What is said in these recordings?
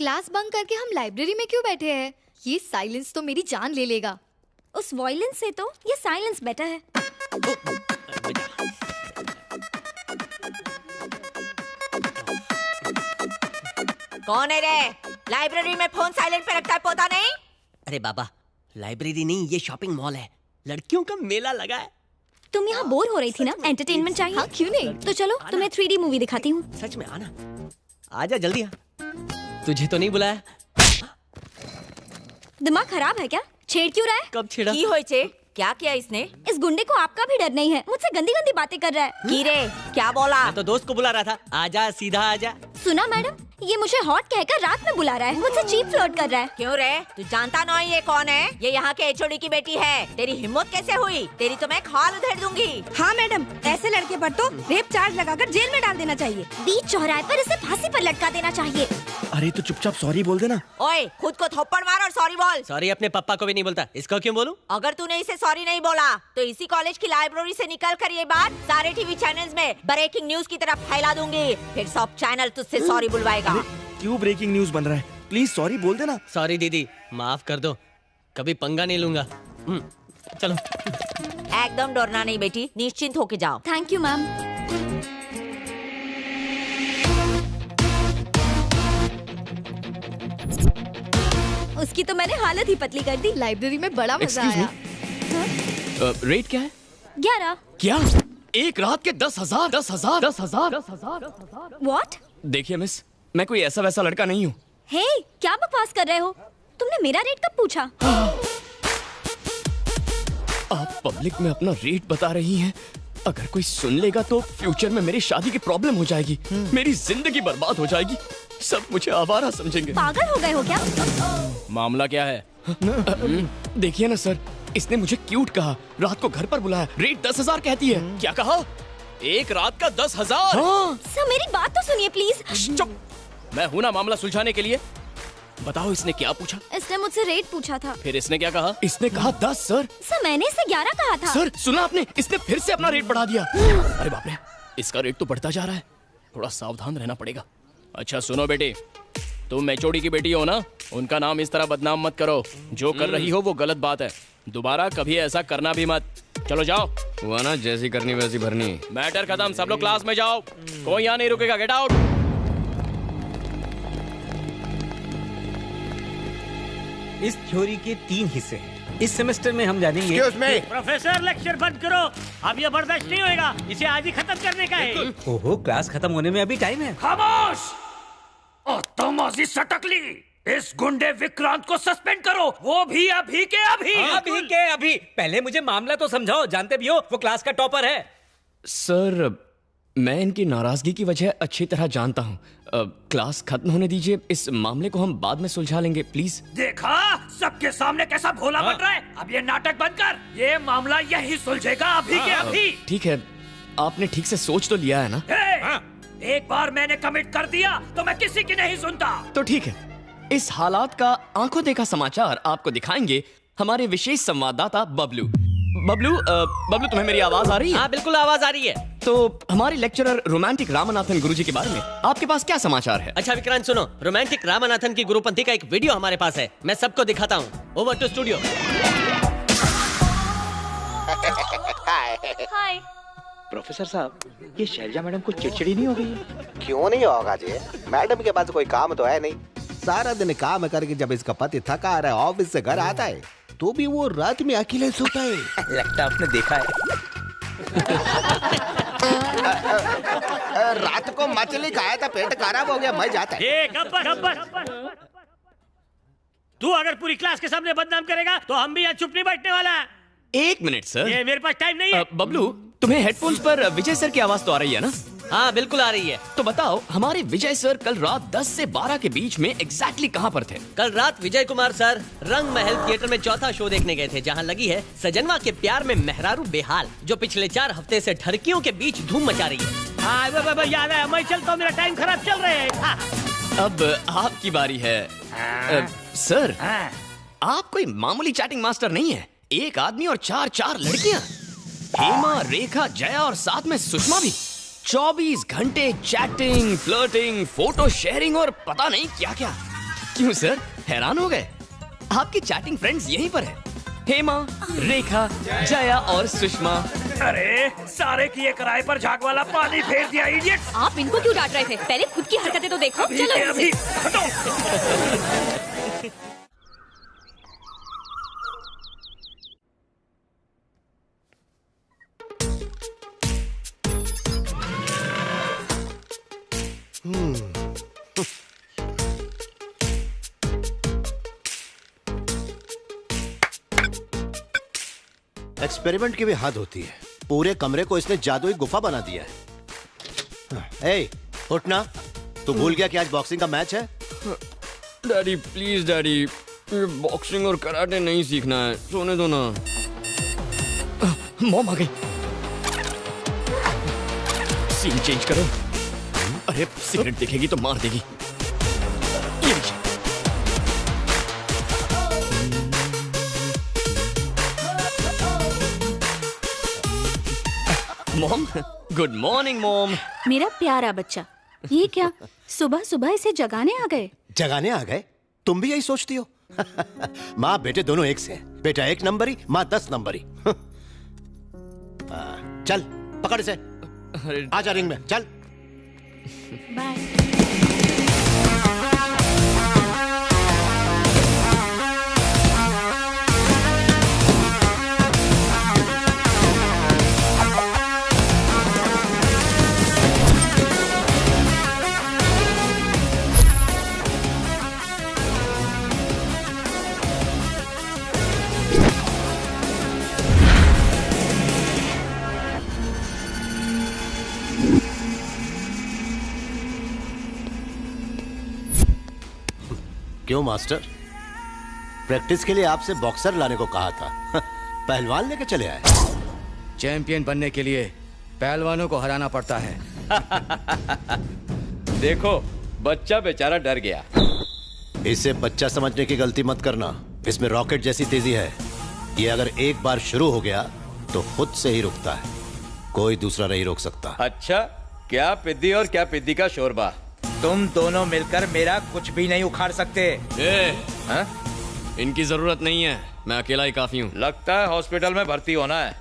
Class bunk करके हम library में क्यों बैठे हैं? ये साइलेंस तो मेरी जान ले लेगा। उस वायलेंस से तो ये साइलेंस बेटर है। कौन है रे? लाइब्रेरी में फोन साइलेंट पे रखता है, पोता नहीं? अरे बाबा, लाइब्रेरी नहीं, ये शॉपिंग मॉल है, लड़कियों का मेला लगा है। तुम यहाँ बोर हो रही थी ना, एंटरटेनमेंट चाहिए। हाँ, क्यों नहीं? तो चलो तुम्हें 3D मूवी दिखाती हूँ। सच में आना, आजा जल्दी आ। तुझे तो नहीं बुलाया। दिमाग खराब है क्या? छेड़ क्यों रहा है? कब छेड़ा? की होय छे? क्या किया इसने? इस गुंडे को आपका भी डर नहीं है, मुझसे गंदी गंदी बातें कर रहा है। की रे, क्या बोला? मैं तो दोस्त को बुला रहा था। आजा, सीधा आजा। सुना मैडम, ये मुझे हॉट कहकर रात में बुला रहा है, मुझसे चीप फ्लर्ट कर रहा है। क्यों रे? तू जानता नहीं ये कौन है? ये यहाँ के एचओडी की बेटी है। तेरी हिम्मत कैसे हुई? तेरी तो मैं खाल उधेड़ दूंगी। हाँ मैडम, ऐसे लड़के पर तो रेप चार्ज लगाकर जेल में डाल देना चाहिए। बीच चौराहे पर इसे फांसी पर लटका देना चाहिए। अरे तो चुपचाप सॉरी बोल देना। ओए, खुद को थप्पड़ मार और सॉरी बोल। सॉरी अपने पापा को भी नहीं बोलता, इसको क्यों बोलूं? अगर तूने इसे सॉरी नहीं बोला तो इसी कॉलेज की लाइब्रेरी से निकल कर ये बात सारे टीवी चैनल्स में ब्रेकिंग न्यूज की तरफ फैला दूंगी। फिर सब चैनल तुझसे सॉरी बुलवाएगा। क्यों ब्रेकिंग न्यूज बन रहा है? प्लीज सॉरी बोल देना। सॉरी दीदी, माफ कर दो, कभी पंगा नहीं लूंगा। चलो। एकदम डरना नहीं बेटी, निश्चिंत होके जाओ। Thank you ma'am. उसकी तो मैंने हालत ही पतली कर दी। लाइब्रेरी में बड़ा मजा आया। रेट क्या है? 11। क्या? एक रात के 10,000? 10,000? What? देखिए मिस, मैं कोई ऐसा वैसा लड़का नहीं हूँ। हे, क्या बकवास कर रहे हो? तुमने मेरा रेट कब पूछा? आप पब्लिक में अपना रेट बता रही हैं। अगर कोई सुन लेगा तो फ्यूचर में मेरी शादी की प्रॉब्लम हो जाएगी, मेरी जिंदगी बर्बाद हो जाएगी, सब मुझे आवारा समझेंगे। पागल हो गए हो क्या? मामला क्या है? देखिए ना सर, इसने मुझे क्यूट कहा, रात को घर पर बुलाया, रेट 10,000 कहती है। क्या कहा? एक रात का 10,000? हाँ। सर मेरी बात तो सुनिए प्लीज। चुप, मैं हूं ना मामला सुलझाने के लिए। बताओ इसने क्या पूछा? इसने मुझसे रेट पूछा था। फिर इसने क्या कहा? इसने कहा 10 सर। सर मैंने इसे 11 कहा था। सर सुना आपने, इसने फिर से अपना रेट बढ़ा दिया। अरे बाप रे, इसका रेट तो बढ़ता जा रहा है, थोड़ा सावधान रहना पड़ेगा। अच्छा सुनो बेटी, तुम एचओडी की बेटी हो ना, उनका नाम इस तरह बदनाम मत करो। जो कर रही हो वो गलत बात है, दोबारा कभी ऐसा करना भी मत। चलो जाओ। हुआ ना, जैसी करनी वैसी भरनी। मैटर खत्म, सब लोग क्लास में जाओ, कोई यहाँ नहीं रुकेगा, गेट आउट। इस थ्योरी के 3 हिस्से हैं। इस सेमेस्टर में हम जानेंगे। प्रोफेसर लेक्चर बंद करो, अब ये बर्दाश्त नहीं होएगा, इसे आज ही खत्म करने का है। ओहो, क्लास खत्म होने में अभी टाइम है। खामोश! तमाजी सटकली, इस गुंडे विक्रांत को सस्पेंड करो, वो भी अभी के अभी। अभी के अभी? पहले मुझे मामला तो समझाओ, जानते भी हो वो क्लास का टॉपर है। सर मैं इनकी नाराजगी की वजह अच्छी तरह जानता हूँ। क्लास खत्म होने दीजिए, इस मामले को हम बाद में सुलझा लेंगे प्लीज। देखा सबके सामने कैसा भोला बन रहा है। अब ये नाटक बंद कर, ये मामला यही सुलझेगा अभी के अभी। ठीक है, आपने ठीक से सोच तो लिया है ना? एक बार मैंने कमिट कर दिया तो मैं किसी की नहीं सुनता। तो ठीक है, इस हालात का आंखों देखा समाचार आपको दिखाएंगे हमारे विशेष संवाददाता बबलू। बबलू तुम्हें मेरी आवाज आ रही है? हाँ बिल्कुल आवाज आ रही है। तो हमारे लेक्चरर रोमांटिक रामनाथन गुरुजी के बारे में आपके पास क्या समाचार है? अच्छा विक्रांत सुनो, रोमांटिक रामनाथन की गुरुपंथी का एक वीडियो हमारे पास है, मैं सबको दिखाता हूँ। Over to studio. Hi professor साहब, ये शैलजा मैडम को चिड़चिड़ी नहीं हो गई है? क्यों नहीं होगा जी, मैडम के पास कोई काम तो है नहीं। सारा दिन काम करके जब इसका पति थका आ रहा है, ऑफिस से घर आता है, तो भी वो रात में अकेले सोता है। लगता आपने देखा है। रात को मछली खाया था, पेट खराब हो गया, मैं जाता है। गब्बर, तू अगर पूरी क्लास के सामने बदनाम करेगा तो हम भी यहाँ चुप नहीं बैठने वाला। एक मिनट सर, ये मेरे पास टाइम नहीं है। बबलू तुम्हें हेडफोन्स पर विजय सर की आवाज तो आ रही है ना? हाँ बिल्कुल आ रही है। तो बताओ हमारे विजय सर कल रात 10 से 12 के बीच में एग्जैक्टली कहाँ पर थे? कल रात विजय कुमार सर रंग महल थिएटर में चौथा शो देखने गए थे, जहाँ लगी है सजनवा के प्यार में मेहरारू बेहाल, जो पिछले 4 हफ्ते से ठरकियों के बीच धूम मचा रही है। हाँ याद है, मैं चलता हूँ, मेरा टाइम खराब चल रहा है। अब आपकी बारी है। सर आप कोई मामूली चैटिंग मास्टर नहीं है, एक आदमी और 4 लड़कियां, हेमा, रेखा, जया और साथ में सुषमा भी। 24 घंटे चैटिंग, फ्लर्टिंग, फोटो शेयरिंग और पता नहीं क्या क्या। क्यों सर, हैरान हो गए? आपकी चैटिंग फ्रेंड्स यहीं पर है। हेमा, रेखा, जया और सुषमा। अरे सारे किए किराए पर झाग वाला पानी फेर दिया इडियट। आप इनको क्यों डांट रहे थे? पहले खुद की हरकतें तो देखो। चलो अभी हटो। एक्सपेरिमेंट की भी हद होती है। पूरे कमरे को इसने जादुई गुफा बना दिया है। ए, उठना। तू भूल गया कि आज बॉक्सिंग का मैच है? डैडी प्लीज डैडी, ये बॉक्सिंग और कराटे नहीं सीखना है, सोने दो ना। मॉम आ गई। सीन चेंज करो। अरे सिगरेट दिखेगी तो मार देगी। ये लीजिए। Mom, good morning mom. मेरा प्यारा बच्चा, ये क्या सुबह सुबह इसे जगाने आ गए? जगाने आ गए? तुम भी यही सोचती हो? माँ बेटे दोनों एक से हैं। बेटा 1 नंबरी, माँ 10 नंबरी। चल पकड़ इसे, आजा रिंग में, चल। बाय। क्यों मास्टर, प्रैक्टिस के लिए आपसे बॉक्सर लाने को कहा था, पहलवान लेके चले आए। चैंपियन बनने के लिए पहलवानों को हराना पड़ता है। देखो बच्चा बेचारा डर गया। इसे बच्चा समझने की गलती मत करना। इसमें रॉकेट जैसी तेजी है। ये अगर एक बार शुरू हो गया तो खुद से ही रुकता है, कोई दूसरा नहीं रोक सकता। अच्छा, क्या पिद्दी और क्या पिद्दी का शोरबा। तुम दोनों मिलकर मेरा कुछ भी नहीं उखाड़ सकते। हाँ? इनकी जरूरत नहीं है, मैं अकेला ही काफी हूँ। लगता है हॉस्पिटल में भर्ती होना है।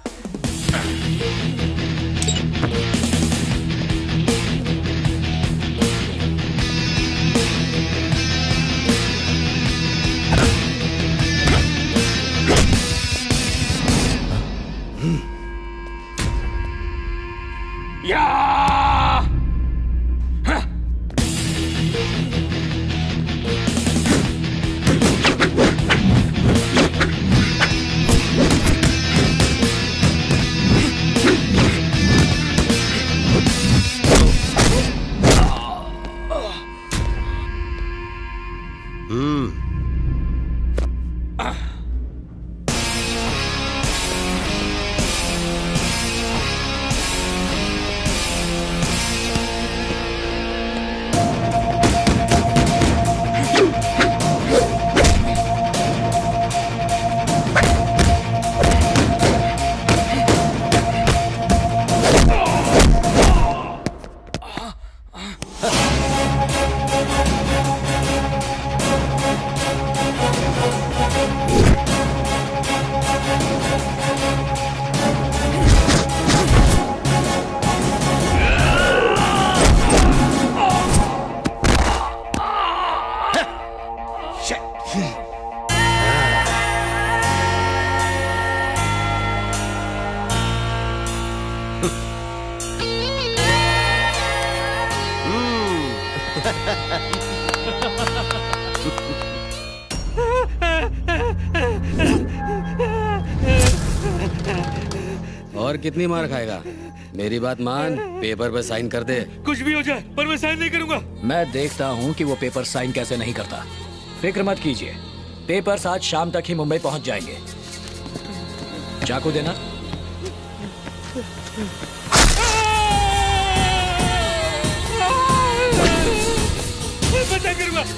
और कितनी मार खाएगा? मेरी बात मान, पेपर पे साइन कर दे। कुछ भी हो जाए पर मैं साइन नहीं करूंगा। मैं देखता हूँ कि वो पेपर साइन कैसे नहीं करता। फिक्र मत कीजिए, पेपर्स आज शाम तक ही मुंबई पहुंच जाएंगे। चाकू देना।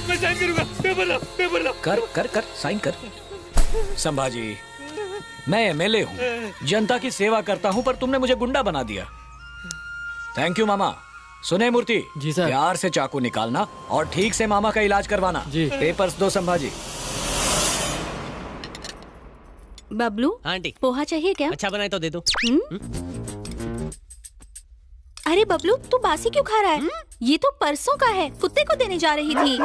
मैं साइन करूंगा। पेपर लो। कर साइन कर। संभाजी, मैं एमएलए हूँ, जनता की सेवा करता हूँ, पर तुमने मुझे गुंडा बना दिया। थैंक यू मामा, सुने मूर्ति जी सर। प्यार से चाकू निकालना और ठीक से मामा का इलाज करवाना। जी। पेपर्स दो संभाजी। बबलू आंटी पोहा चाहिए क्या? अच्छा बनाए तो दे दो। अरे बबलू तू बासी क्यों खा रहा है? ये तो परसों का है, कुत्ते को देने जा रही थी।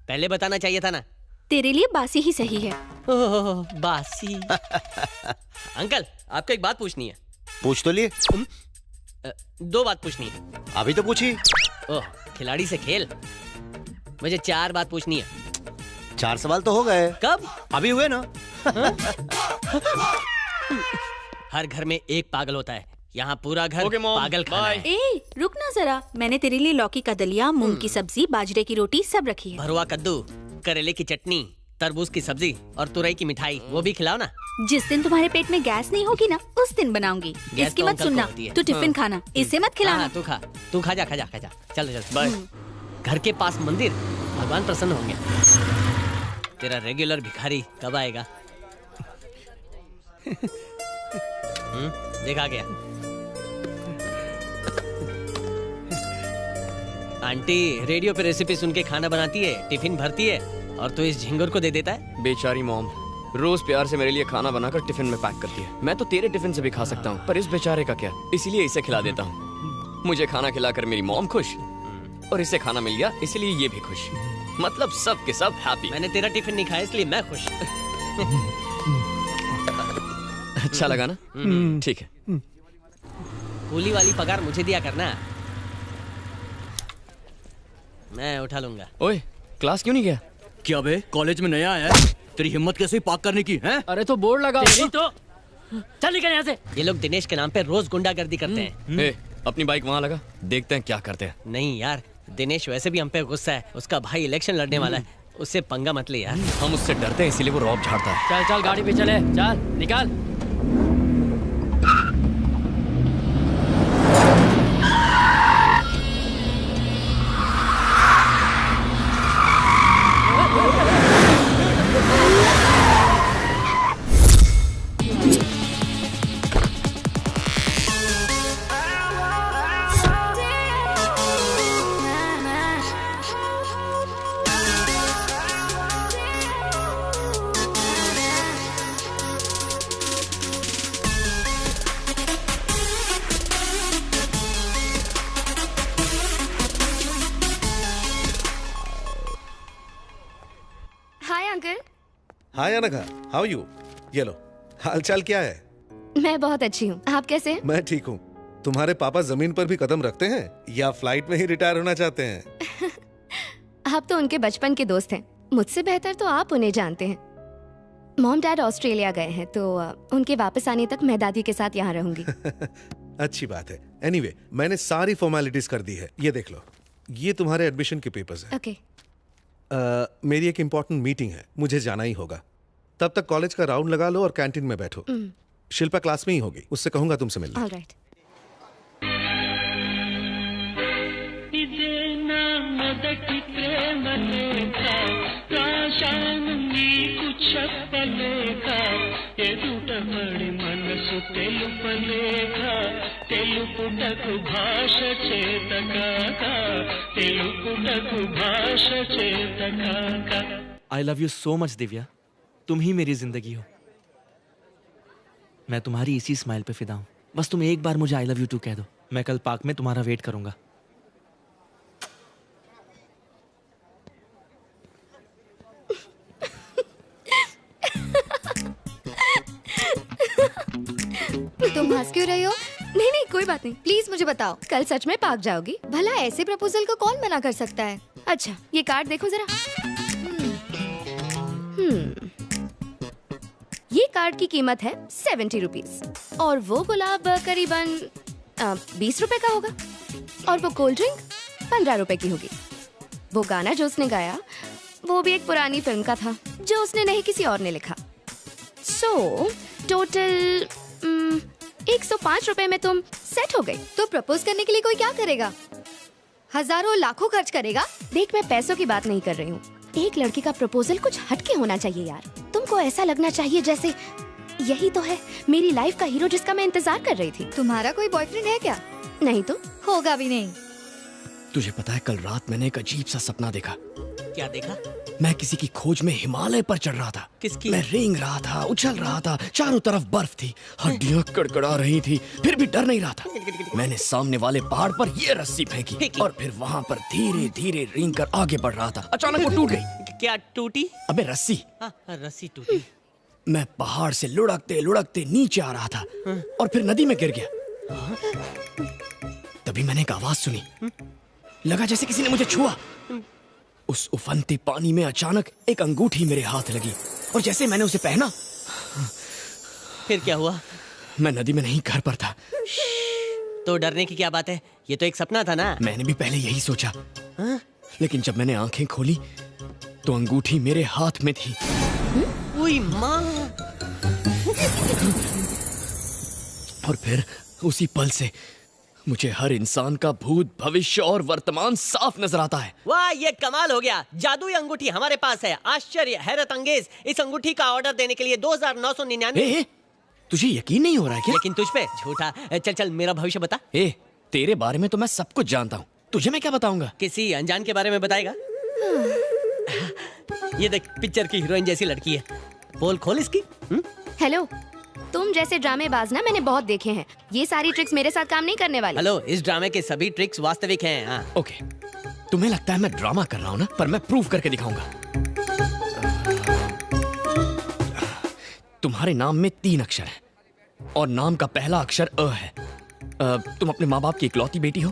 पहले बताना चाहिए था ना। तेरे लिए बासी ही सही है। ओह, बासी। अंकल आपको एक बात पूछनी है। पूछ तो लिए। 2 बात पूछनी है। अभी तो पूछी। ओह, खिलाड़ी से खेल। मुझे 4 बात पूछनी है। 4 सवाल तो हो गए। कब? अभी हुए ना। हर घर में एक पागल होता है, यहाँ पूरा घर पागल खाना है। ए रुक ना जरा, मैंने तेरे लिए लौकी का दलिया, मूंग की सब्जी, बाजरे की रोटी सब रखी है। भरुआ कद्दू, करेले की चटनी, तरबूज की सब्जी और तुरई की मिठाई, वो भी खिलाओ ना। जिस दिन तुम्हारे पेट में गैस नहीं होगी ना, उस दिन बनाऊंगी। गैस इसकी तो मत अंकल को सुनना, होती है। तू टिफिन खाना, इसे मत खिलाना। तू खा जा। चल बाय। घर के पास मंदिर, भगवान प्रसन्न होंगे। तेरा रेगुलर भिखारी कब आएगा? देखा गया। आंटी रेडियो पे रेसिपी सुन के खाना बनाती है, टिफिन भरती है, और तो इस झिंगुर को दे देता है। बेचारी मॉम रोज प्यार से मेरे लिए खाना बनाकर टिफिन में पैक करती है। मैं तो तेरे टिफिन से भी खा सकता हूँ, पर इस बेचारे का क्या, इसीलिए इसे खिला देता हूँ। मुझे खाना खिलाकर मेरी मॉम खुश, और इसे खाना मिल गया इसलिए ये भी खुश। मतलब सब के सब हैप्पी। मैंने तेरा टिफिन नहीं खाया इसलिए मैं खुश। अच्छा लगा ना? ठीक है। कूली वाली पगार मुझे दिया करना, मैं उठा लूंगा। ओए क्लास क्यों नहीं गया? क्या बे, कॉलेज में नया आया है? तेरी हिम्मत कैसे पार्क करने की है? अरे तो बोर्ड लगा तो चल निकल यहाँ से। ये लोग दिनेश के नाम पे रोज गुंडागर्दी करते हैं। ए, अपनी बाइक वहाँ लगा, देखते हैं क्या करते हैं। नहीं यार, दिनेश वैसे भी हम पे गुस्सा है। उसका भाई इलेक्शन लड़ने वाला है, उससे पंगा मत ले यार। हम उससे डरते हैं इसीलिए वो रौब झाड़ता है। चल चल गाड़ी पे चले, चल निकाल। हाय अनघा, हाउ यू? ये लो, हालचाल क्या है? मैं बहुत अच्छी हूँ, आप कैसे हैं? मैं ठीक हूँ। तुम्हारे पापा जमीन पर भी कदम रखते हैं या फ्लाइट में ही रिटायर होना चाहते हैं? आप तो उनके बचपन के दोस्त हैं, मुझसे बेहतर तो आप उन्हें जानते हैं। मॉम डैड ऑस्ट्रेलिया गए हैं, तो उनके वापस आने तक मैं दादी के साथ यहाँ रहूंगी। अच्छी बात है। एनीवे, मैंने सारी फॉर्मेलिटीज कर दी है, ये देख लो। ये तुम्हारे एडमिशन के पेपर्स हैं। ओके। मेरी एक इम्पोर्टेंट मीटिंग है, मुझे जाना ही होगा। तब तक कॉलेज का राउंड लगा लो और कैंटीन में बैठो। शिल्पा क्लास में ही होगी, उससे कहूंगा तुमसे मिलना। Alright. I love you so much Divya, तुम ही मेरी जिंदगी हो। मैं तुम्हारी इसी स्माइल पे फिदा हूँ। बस तुम एक बार मुझे आई लव यू टू कह दो, मैं कल पार्क में तुम्हारा वेट करूंगा। तुम हंस क्यों रही हो? नहीं नहीं कोई बात नहीं, प्लीज मुझे बताओ, कल सच में पार्क जाओगी? भला ऐसे प्रपोजल को कौन मना कर सकता है? अच्छा ये कार्ड देखो जरा। ये कार्ड की कीमत है 70 रुपीज और वो गुलाब करीबन 20 रुपए का होगा और वो कोल्ड ड्रिंक 15 रुपए की होगी। वो गाना जो उसने गाया वो भी एक पुरानी फिल्म का था जो उसने नहीं किसी और ने लिखा। सो टोटल 105 रुपए में तुम सेट हो गई। तो प्रपोज करने के लिए कोई क्या करेगा? हजारों लाखों खर्च करेगा? देख मैं पैसों की बात नहीं कर रही हूँ, एक लड़की का प्रपोजल कुछ हटके होना चाहिए यार। तुमको ऐसा लगना चाहिए जैसे यही तो है मेरी लाइफ का हीरो जिसका मैं इंतजार कर रही थी। तुम्हारा कोई बॉयफ्रेंड है क्या? नहीं तो होगा भी नहीं। तुझे पता है कल रात मैंने एक अजीब सा सपना देखा। क्या देखा? मैं किसी की खोज में हिमालय पर चढ़ रहा था। किसकी? मैं रेंग रहा था, उछल रहा था, चारों तरफ बर्फ थी, हड्डियां कड़कड़ा रही थी, फिर भी डर नहीं रहा था। मैंने सामने वाले पहाड़ पर ये रस्सी फेंकी और फिर वहाँ पर धीरे धीरे रेंग कर आगे बढ़ रहा था। अचानक वो टूट गई। क्या टूटी? अबे रस्सी। रस्सी टूटी। मैं पहाड़ से लुढ़कते लुढ़कते नीचे आ रहा था और फिर नदी में गिर गया। तभी मैंने एक आवाज सुनी, लगा जैसे किसी ने मुझे छुआ। उस उफनते पानी में अचानक एक अंगूठी मेरे हाथ लगी और जैसे मैंने उसे पहना, फिर क्या हुआ? मैं नदी में नहीं, घर पर था। तो डरने की क्या बात है, ये तो एक सपना था ना। मैंने भी पहले यही सोचा, लेकिन जब मैंने आंखें खोली तो अंगूठी मेरे हाथ में थी। ओए माँ! और फिर उसी पल से मुझे हर इंसान का भूत, भविष्य और वर्तमान साफ नजर आता है। वाह, ये कमाल हो गया। जादुई अंगूठी हमारे पास है। आश्चर्य, हैरत अंगेज। इस अंगूठी का ऑर्डर देने के लिए 2999। तुझे यकीन नहीं हो रहा है क्या? लेकिन तुझ पे झूठा। चल चल मेरा भविष्य बता। तेरे बारे में तो मैं सब कुछ जानता हूँ, तुझे मैं क्या बताऊंगा? किसी अनजान के बारे में बताएगा? ये देख, पिक्चर की हीरोइन जैसी लड़की है। पोल खोल इसकी। हेलो, तुम जैसे ड्रामेबाज ना मैंने बहुत देखे हैं। ये सारी ट्रिक्स मेरे साथ काम नहीं करने वाली। हेलो, इस ड्रामे के सभी ट्रिक्स वास्तविक हैं। हाँ। ओके, तुम्हें लगता है मैं ड्रामा कर रहा हूँ ना, पर मैं प्रूव करके दिखाऊंगा। तुम्हारे नाम में 3 अक्षर हैं और नाम का पहला अक्षर अ है। तुम अपने माँ बाप की इकलौती बेटी हो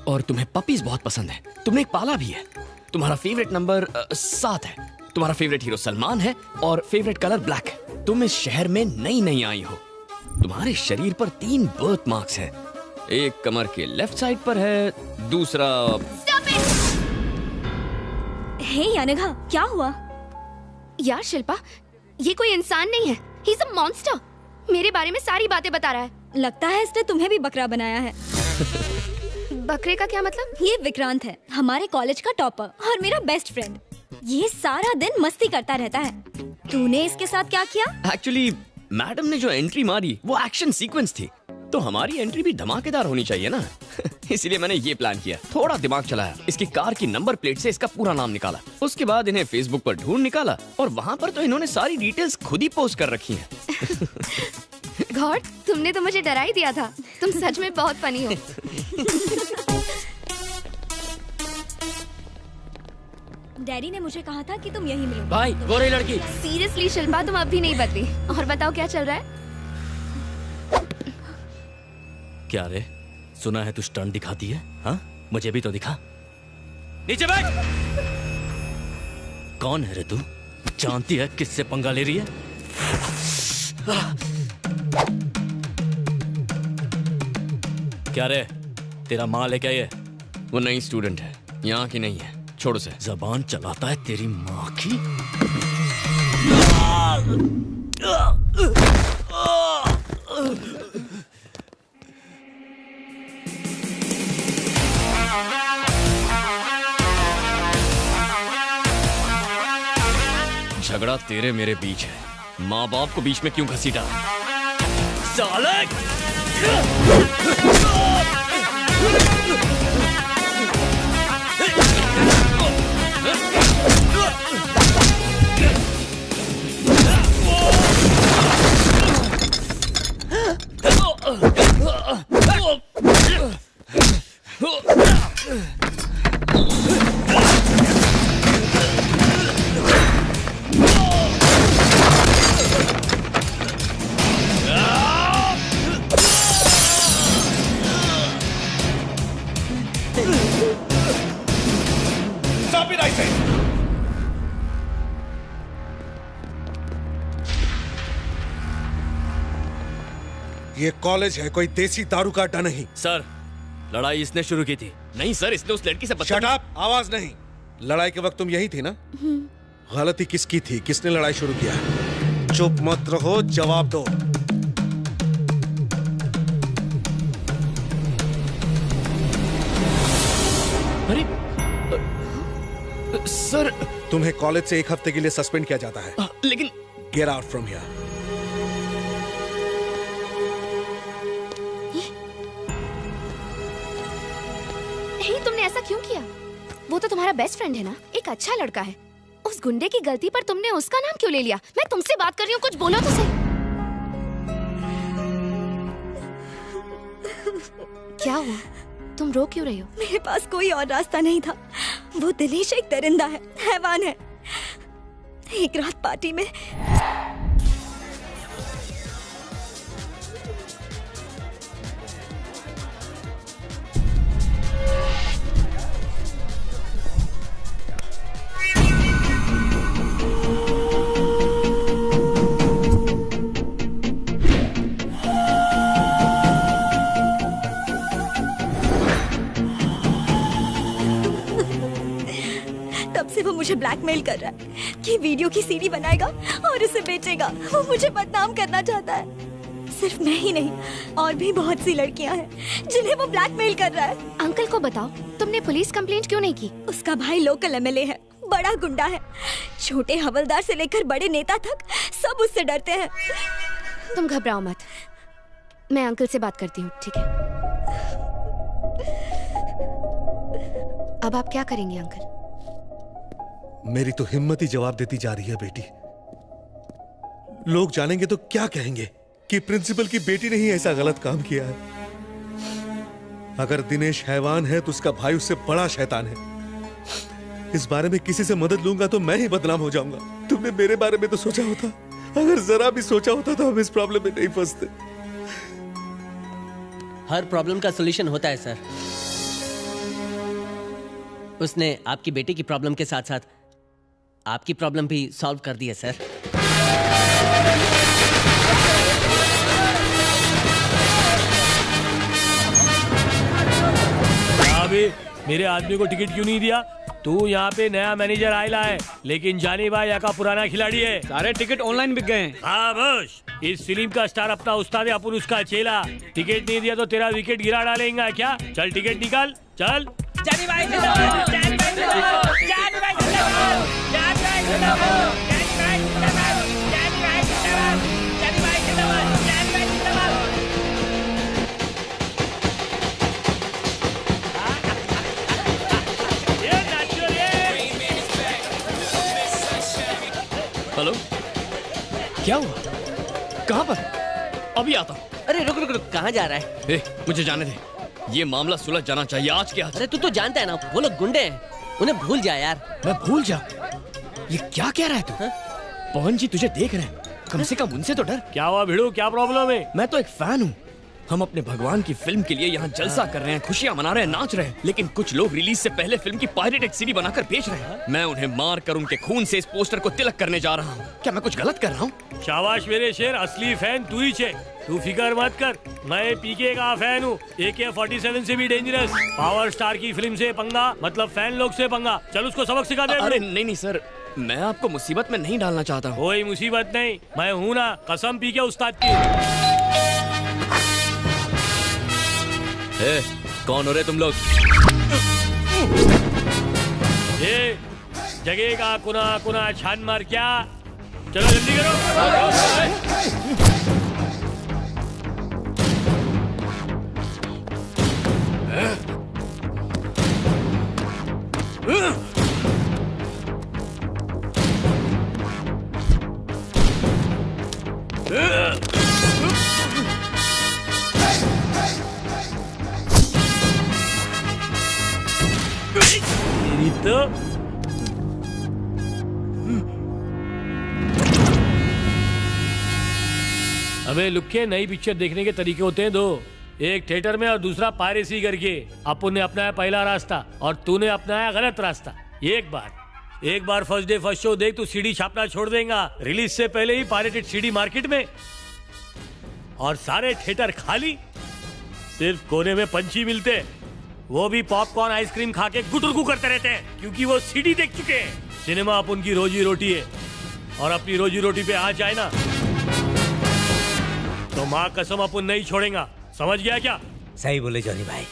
और तुम्हें पपीज बहुत पसंद है। तुमने एक पाला भी है। तुम्हारा फेवरेट नंबर 7 है। तुम्हारा फेवरेट हीरो सलमान है और फेवरेट कलर ब्लैक है। तुम इस शहर में नई आई हो। तुम्हारे शरीर पर 3 बर्थ मार्क्स हैं। एक कमर के लेफ्ट साइड पर है, दूसरा। हे अनघा, क्या हुआ? यार शिल्पा, ये कोई इंसान नहीं है। He is a monster. मेरे बारे में सारी बातें बता रहा है। लगता है इसने तुम्हें भी बकरा बनाया है। बकरे का क्या मतलब? ये विक्रांत है, हमारे कॉलेज का टॉपर और मेरा बेस्ट फ्रेंड। ये सारा दिन मस्ती करता रहता है। तूने इसके साथ क्या किया? एक्चुअली मैडम ने जो एंट्री मारी वो एक्शन सीक्वेंस थी, तो हमारी एंट्री भी धमाकेदार होनी चाहिए ना। इसीलिए मैंने ये प्लान किया, थोड़ा दिमाग चलाया, इसकी कार की नंबर प्लेट से इसका पूरा नाम निकाला। उसके बाद इन्हें फेसबुक पर ढूंढ निकाला और वहाँ पर तो इन्होंने सारी डिटेल्स खुद ही पोस्ट कर रखी हैं। गॉड, तुमने तो मुझे डरा ही दिया था। तुम सच में बहुत फनी हो। डैडी ने मुझे कहा था कि तुम यहीं मिलो। भाई, वो रही लड़की। सीरियसली शिल्पा, तुम अब भी नहीं बदली। और बताओ क्या चल रहा है? क्या रे, सुना है तू स्टंट दिखाती है? हाँ, मुझे भी तो दिखा। नीचे बैठ। कौन है रे तू? जानती है किससे पंगा ले रही है? क्या रे, तेरा माल है क्या ये? वो नई स्टूडेंट है, यहाँ की नहीं है। छोड़ उसे। जबान चलाता है तेरी माँ की। झगड़ा तेरे मेरे बीच है, माँ बाप को बीच में क्यों घसीटा? साले! ये कॉलेज है, कोई देसी दारू का अड्डा नहीं। सर, लड़ाई इसने शुरू की थी। नहीं सर, इसने उस लड़की से शट अप, आवाज नहीं। लड़ाई के वक्त तुम यही थी ना? गलती किसकी थी? किसने लड़ाई शुरू किया? चुप मत रहो, जवाब दो। अरे सर, तुम्हें कॉलेज से 1 हफ्ते के लिए सस्पेंड किया जाता है। लेकिन गेट आउट फ्रॉम हियर। वो तो तुम्हारा बेस्ट फ्रेंड है ना, एक अच्छा लड़का है। उस गुंडे की गलती पर तुमने उसका नाम क्यों ले लिया? मैं तुमसे बात कर रही हूँ, कुछ बोलो तो सही। क्या हुआ? तुम रो क्यों रही हो? मेरे पास कोई और रास्ता नहीं था। वो दिनेश एक दरिंदा है, हैवान है। एक रात पार्टी में वो मुझे ब्लैकमेल कर रहा है कि वीडियो की सीडी बनाएगा और उसे बेचेगा। वो मुझे बदनाम करना चाहता है। सिर्फ मैं ही नहीं, और भी बहुत सी लड़कियां हैं जिन्हें वो ब्लैकमेल कर रहा है। अंकल को बताओ, तुमने पुलिस कंप्लेंट क्यों नहीं की? उसका भाई लोकल एमएलए है, बड़ा गुंडा है। छोटे हवलदार से लेकर बड़े नेता तक सब उससे डरते हैं। तुम घबराओ मत, मैं अंकल से बात करती हूँ, ठीक है? अब आप क्या करेंगे अंकल? मेरी तो हिम्मत ही जवाब देती जा रही है बेटी। लोग जानेंगे तो क्या कहेंगे कि प्रिंसिपल की बेटी ने ही ऐसा गलत काम किया है। अगर दिनेश हैवान है तो उसका भाई उससे बड़ा शैतान है। इस बारे में किसी से मदद लूंगा तो मैं ही बदनाम हो जाऊंगा। तुमने मेरे बारे में तो सोचा होता, अगर जरा भी सोचा होता तो हम इस प्रॉब्लम में नहीं फंसते। हर प्रॉब्लम का सॉल्यूशन होता है सर। उसने आपकी बेटी की प्रॉब्लम के साथ साथ आपकी प्रॉब्लम भी सॉल्व कर दी है सर। अभी मेरे आदमी को टिकट क्यों नहीं दिया? तू यहाँ पे नया मैनेजर आयला है, लेकिन जानी भाई यहाँ का पुराना खिलाड़ी है। सारे टिकट ऑनलाइन बिक गए। हाँ बस, इस फिल्म का स्टार अपना उस्ताद है, अपन उसका चेला। टिकट नहीं दिया तो तेरा विकेट गिरा डालेगा क्या? चल टिकट निकाल, चल। जानी भाई जिंदाबाद, जानी भाई जिंदाबाद, जानी भाई जिंदाबाद, जानी भाई जिंदाबाद, जानी भाई जिंदाबाद, जानी भाई जिंदाबाद, जानी भाई जिंदाबाद, जानी भाई जिंदाबाद। हेलो, क्या हुआ? कहाँ पर? अभी आता हूँ। अरे रुक रुक रुक, कहाँ जा रहा है? मुझे जाने दे, ये मामला सुलझ जाना चाहिए आज के आज। अरे तू तो जानता है ना, वो लोग गुंडे हैं, उन्हें भूल जा यार। मैं भूल जा? ये क्या कह रहा है तू? पवन जी तुझे देख रहे हैं, कम से कम उनसे तो डर। क्या हुआ भिड़ू, क्या प्रॉब्लम है? मैं तो एक फैन हूँ। हम अपने भगवान की फिल्म के लिए यहाँ जलसा कर रहे हैं, खुशियाँ मना रहे हैं, नाच रहे हैं, लेकिन कुछ लोग रिलीज से पहले फिल्म की पायरेटेड सीडी बनाकर बेच रहे हैं। मैं उन्हें मार कर उनके खून से इस पोस्टर को तिलक करने जा रहा हूँ। क्या मैं कुछ गलत कर रहा हूँ? शाबाश मेरे शेर, असली फैन तू ही छे। तू फिकर मत कर, मैं पीके का फैन हूँ। AK-47 से भी डेंजरस। पावर स्टार की फिल्म से पंगा मतलब फैन लोग से पंगा। चल उसको सबक सिखा दे। अरे नहीं सर, मैं आपको मुसीबत में नहीं डालना चाहता। कोई मुसीबत नहीं, मैं हूँ ना, कसम पीके उस्ताद की। कौन हो रहे तुम लोग? ये जगह का कुना कुना छान मार क्या? चलो जल्दी करो। तो हमें लुक्के नई पिक्चर देखने के तरीके होते हैं दो, एक थिएटर में और दूसरा पायरेसी करके। अपन ने अपनाया पहला रास्ता और तूने अपनाया गलत रास्ता। एक बार फर्स्ट डे फर्स्ट शो देख, तू सीडी छापना छोड़ देगा। रिलीज से पहले ही पायरेटेड सीडी मार्केट में और सारे थिएटर खाली, सिर्फ कोने में पंछी मिलते, वो भी पॉपकॉर्न आइसक्रीम खा के गुटुरगु करते रहते हैं, क्योंकि वो सीडी देख चुके हैं। सिनेमा अपन की रोजी रोटी है, और अपनी रोजी रोटी पे आ जाए ना तो माँ कसम अपन नहीं छोड़ेगा। समझ गया क्या? सही बोले जॉनी भाई,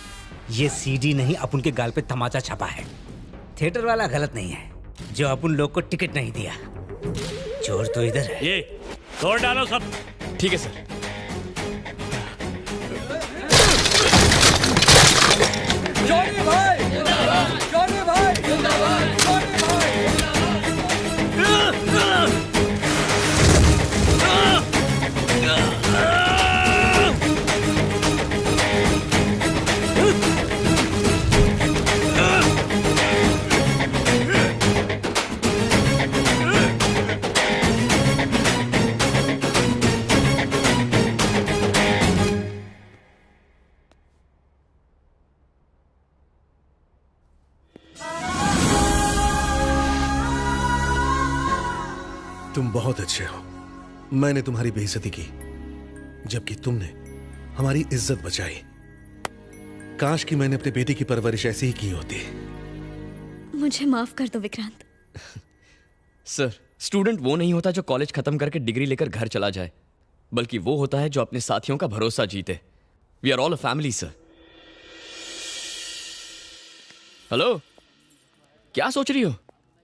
ये सीडी नहीं अपन के गाल पे तमाचा छपा है। थिएटर वाला गलत नहीं है जो अपन लोग को टिकट नहीं दिया। चोर तो इधर है। ये तोड़ डालो सब। ठीक है सर। जॉनी भाई, जॉनी भाई, तुम बहुत अच्छे हो। मैंने तुम्हारी बेइज्जती की, जबकि तुमने हमारी इज्जत बचाई। काश कि मैंने अपने बेटे की परवरिश ऐसी ही की होती। मुझे माफ कर दो विक्रांत। सर, स्टूडेंट वो नहीं होता जो कॉलेज खत्म करके डिग्री लेकर घर चला जाए, बल्कि वो होता है जो अपने साथियों का भरोसा जीते। We are all a family sir. Hello, क्या सोच रही हो?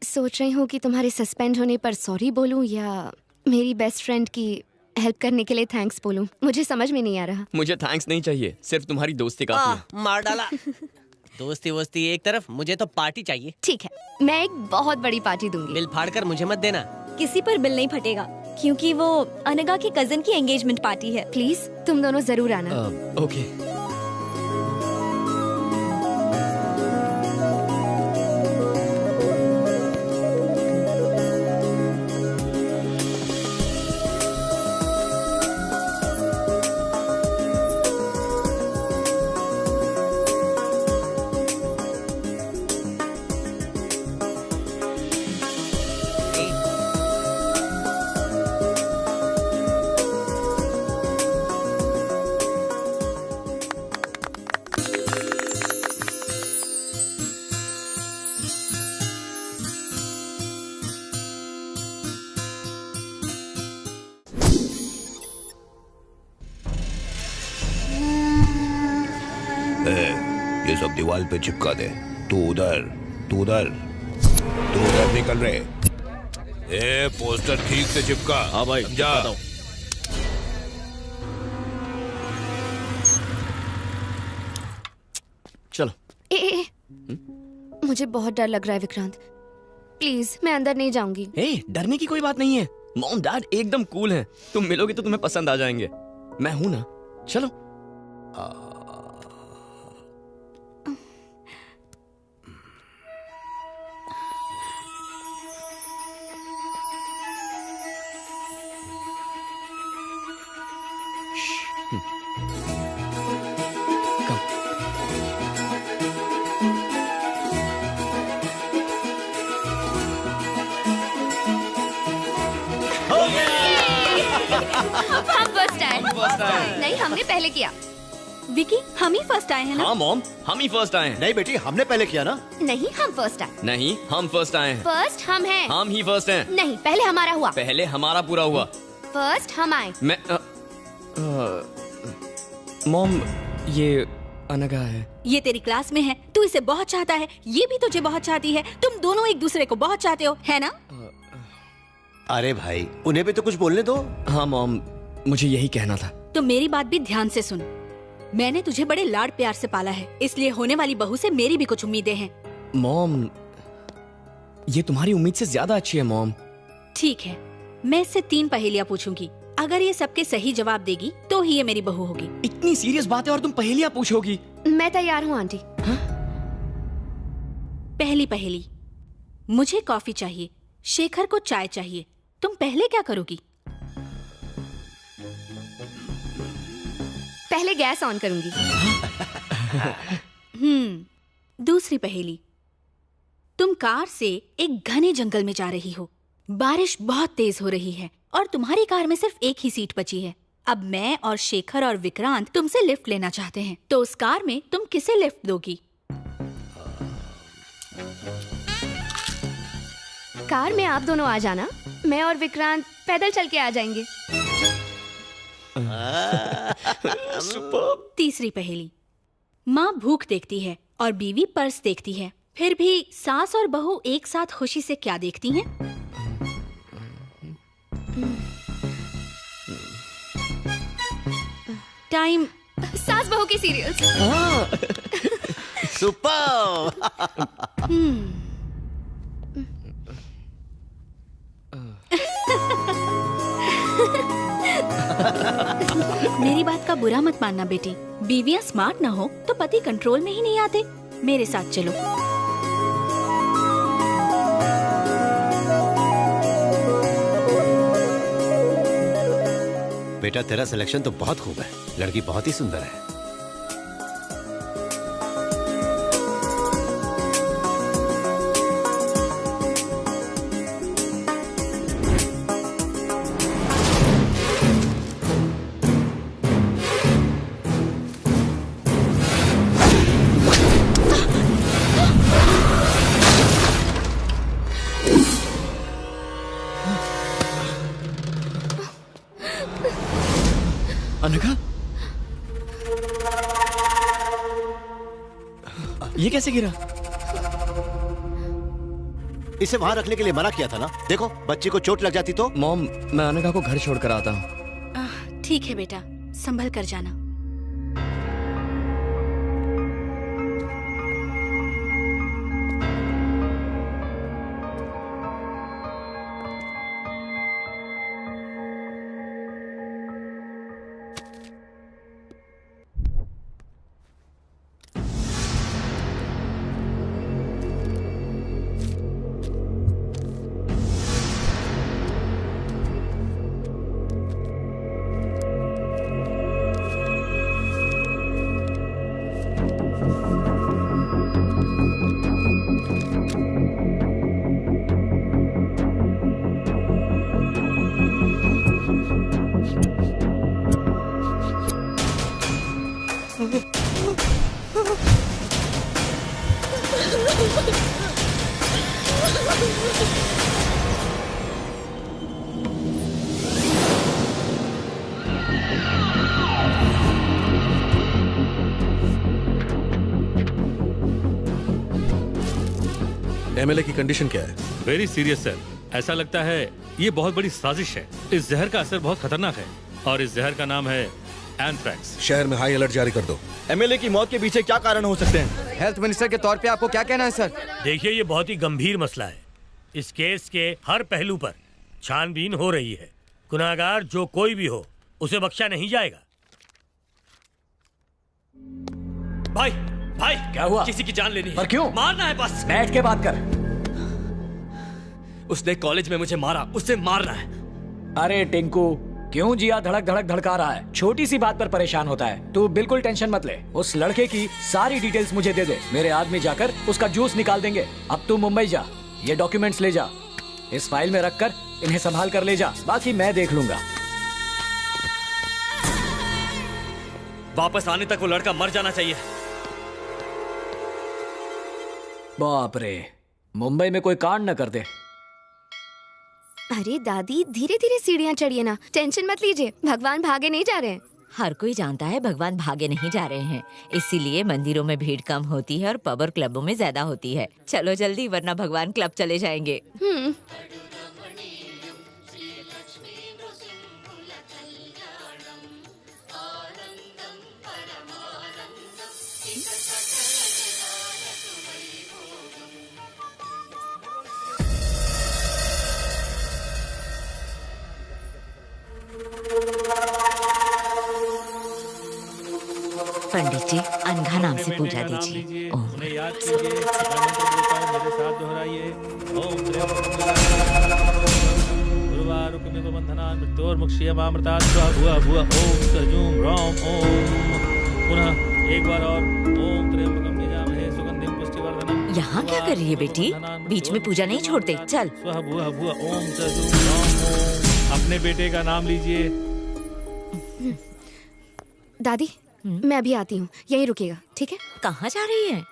सोच रही हूँ कि तुम्हारे सस्पेंड होने पर सॉरी बोलूं या मेरी बेस्ट फ्रेंड की हेल्प करने के लिए थैंक्स बोलूं। मुझे समझ में नहीं आ रहा। मुझे थैंक्स नहीं चाहिए, सिर्फ तुम्हारी दोस्ती काफी है। मार डाला। दोस्ती वोस्ती एक तरफ, मुझे तो पार्टी चाहिए। ठीक है, मैं एक बहुत बड़ी पार्टी दूंगी। बिल फाड़ कर मुझे मत देना। किसी पर बिल नहीं फटेगा, क्योंकि वो अनगा की कजन की एंगेजमेंट पार्टी है। प्लीज तुम दोनों जरूर आना। ओके। ये सब दीवार पे चिपका दे। तू उधर निकल रहे। ए, पोस्टर ठीक से चिपका। हाँ भाई, जा। चलो। ए, मुझे बहुत डर लग रहा है विक्रांत। प्लीज मैं अंदर नहीं जाऊंगी। डरने की कोई बात नहीं है। मॉम डैड एकदम कूल हैं। तुम मिलोगे तो तुम्हें पसंद आ जाएंगे। मैं हूं ना, चलो। हम फर्स्ट आए। नहीं, हमने पहले किया। विकी, हम ही फर्स्ट आए हैं ना? हाँ मॉम, हम ही फर्स्ट आए हैं। नहीं बेटी, हमने पहले किया ना। नहीं, हम फर्स्ट आए। नहीं, हम फर्स्ट आए हैं। फर्स्ट हम हैं। हम ही फर्स्ट हैं। नहीं, पहले हमारा हुआ। पहले हमारा पूरा हुआ। फर्स्ट हम आए। मैं मॉम, ये अनगा है। ये तेरी क्लास में है, तू इसे बहुत चाहता है, ये भी तुझे बहुत चाहती है। तुम दोनों एक दूसरे को बहुत चाहते हो, है ना? अरे भाई, उन्हें भी तो कुछ बोलने दो। हाँ मॉम, मुझे यही कहना था। तो मेरी बात भी ध्यान से सुन। मैंने तुझे बड़े लाड प्यार से पाला है, इसलिए होने वाली बहू से मेरी भी कुछ उम्मीदें हैं। मॉम, ये तुम्हारी उम्मीद से ज्यादा अच्छी है मॉम। ठीक है, मैं इससे 3 पहेलियाँ पूछूंगी। अगर ये सबके सही जवाब देगी तो ही ये मेरी बहू होगी। इतनी सीरियस बात है और तुम पहेलियाँ पूछोगी? मैं तैयार हूँ आंटी। पहली पहेली, मुझे कॉफी चाहिए, शेखर को चाय चाहिए, तुम पहले क्या करोगी? पहले गैस ऑन करूंगी। दूसरी पहेली, तुम कार से एक घने जंगल में जा रही हो, बारिश बहुत तेज हो रही है और तुम्हारी कार में सिर्फ एक ही सीट बची है। अब मैं और शेखर और विक्रांत तुमसे लिफ्ट लेना चाहते हैं, तो उस कार में तुम किसे लिफ्ट दोगी? कार में आप दोनों आ जाना, मैं और विक्रांत पैदल चल के आ जाएंगे। तीसरी पहेली, माँ भूख देखती है और बीवी पर्स देखती है, फिर भी सास और बहू एक साथ खुशी से क्या देखती हैं? टाइम। सास बहू की सीरियल्स। सुपर। मेरी बात का बुरा मत मानना बेटी, बीवियां स्मार्ट ना हो तो पति कंट्रोल में ही नहीं आते। मेरे साथ चलो। बेटा तेरा सिलेक्शन तो बहुत खूब है, लड़की बहुत ही सुंदर है। अनघा, ये कैसे गिरा? इसे वहां रखने के लिए मना किया था ना। देखो बच्ची को चोट लग जाती तो। मॉम, मैं अनघा को घर छोड़कर आता हूँ। ठीक है बेटा, संभल कर जाना। एमएलए की कंडीशन क्या है? Very serious sir. ऐसा लगता है ये बहुत बड़ी साजिश है। इस जहर का असर बहुत खतरनाक है और इस जहर का नाम है एंथ्रैक्स। शहर में हाई अलर्ट जारी कर दो। एमएलए की मौत के पीछे क्या कारण हो सकते हैं? हेल्थ मिनिस्टर के तौर पे आपको क्या कहना है सर? देखिए, ये बहुत ही गंभीर मसला है। इस केस के हर पहलू पर छानबीन हो रही है। गुनाहगार जो कोई भी हो उसे बख्शा नहीं जाएगा। भाई भाई, क्या हुआ? किसी की जान लेनी है। पर क्यों? मारना है बस। बैठ के बात कर। उसने कॉलेज में मुझे मारा, उससे मारना है। अरे टिंकू, क्यों जिया धड़क धड़क धड़का रहा है? छोटी सी बात पर परेशान होता है। तू बिल्कुल टेंशन मत ले। उस लड़के की सारी डिटेल्स मुझे दे दे। मेरे आदमी जाकर उसका जूस निकाल देंगे। अब तू मुंबई जा, ये डॉक्यूमेंट्स ले जा, इस फाइल में रख कर इन्हें संभाल कर ले जा। बाकी मैं देख लूंगा। वापस आने तक वो लड़का मर जाना चाहिए। बाप रे, मुंबई में कोई कांड न कर दे। अरे दादी, धीरे धीरे सीढ़ियाँ चढ़िए ना, टेंशन मत लीजिए। भगवान भागे नहीं जा रहे हैं। हर कोई जानता है भगवान भागे नहीं जा रहे हैं, इसीलिए मंदिरों में भीड़ कम होती है और पब और क्लबों में ज्यादा होती है। चलो जल्दी, वरना भगवान क्लब चले जाएंगे। पंडित जी, अनघा नाम से पूजा दीजिए। उन्हें याद कीजिए, मैं मंत्र बोलता हूं, मेरे साथ दोहराइए। ओम गुरुवारुकमिव बंधनान् मृत्योर्मुक्षीयमामृतात् स्वाहा भुवा ओम सजूम राम ओम। पुनः एक बार और ओम त्र्यंबकं यजामहे सुगंधिं पुष्टिवर्धनम्। यहाँ क्या कर रही है बेटी? बीच में पूजा नहीं छोड़ते। चल। स्वाहा भुवा भुवा ओम सजूम राम ओम। अपने बेटे का नाम लीजिए। दादी, मैं अभी आती हूँ, यहीं रुकेगा, ठीक है? कहाँ जा रही है?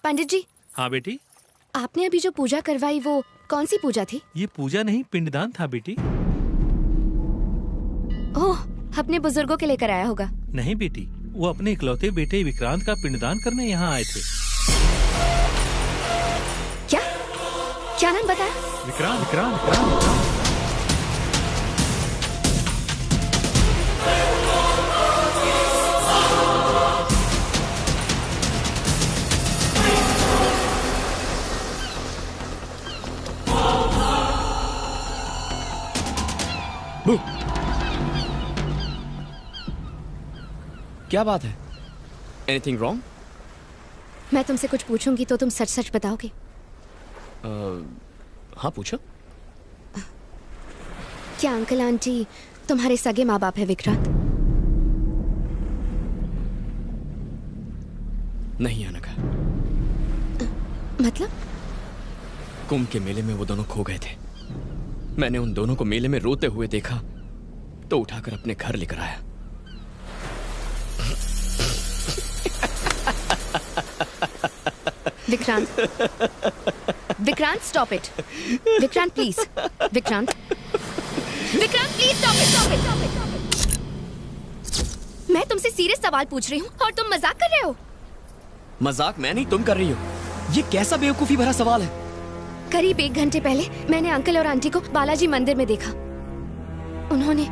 पंडित जी। हाँ बेटी। आपने अभी जो पूजा करवाई वो कौन सी पूजा थी? ये पूजा नहीं, पिंडदान था बेटी। ओह, अपने बुजुर्गों के लेकर आया होगा। नहीं बेटी, वो अपने इकलौते बेटे विक्रांत का पिंडदान करने यहाँ आए थे। क्या नाम बताया? विक्रांत। विक्रांत, विक्रांत। क्या बात है? Anything wrong? मैं तुमसे कुछ पूछूंगी तो तुम सच सच बताओगे? हाँ पूछो। क्या अंकल आंटी तुम्हारे सगे माँ बाप है विक्रांत? नहीं अनघा। मतलब? कुंभ के मेले में वो दोनों खो गए थे। मैंने उन दोनों को मेले में रोते हुए देखा तो उठाकर अपने घर लेकर आया। Vikrant, Vikrant stop it. Vikrant please, Vikrant, Vikrant please stop it, stop it, stop it, stop it. मैं तुमसे सीरियस सवाल पूछ रही हूँ और तुम मजाक कर रहे हो। मजाक मैं नहीं, तुम कर रही हो। ये कैसा बेवकूफी भरा सवाल है? करीब 1 घंटे पहले मैंने अंकल और आंटी को बालाजी मंदिर में देखा। उन्होंने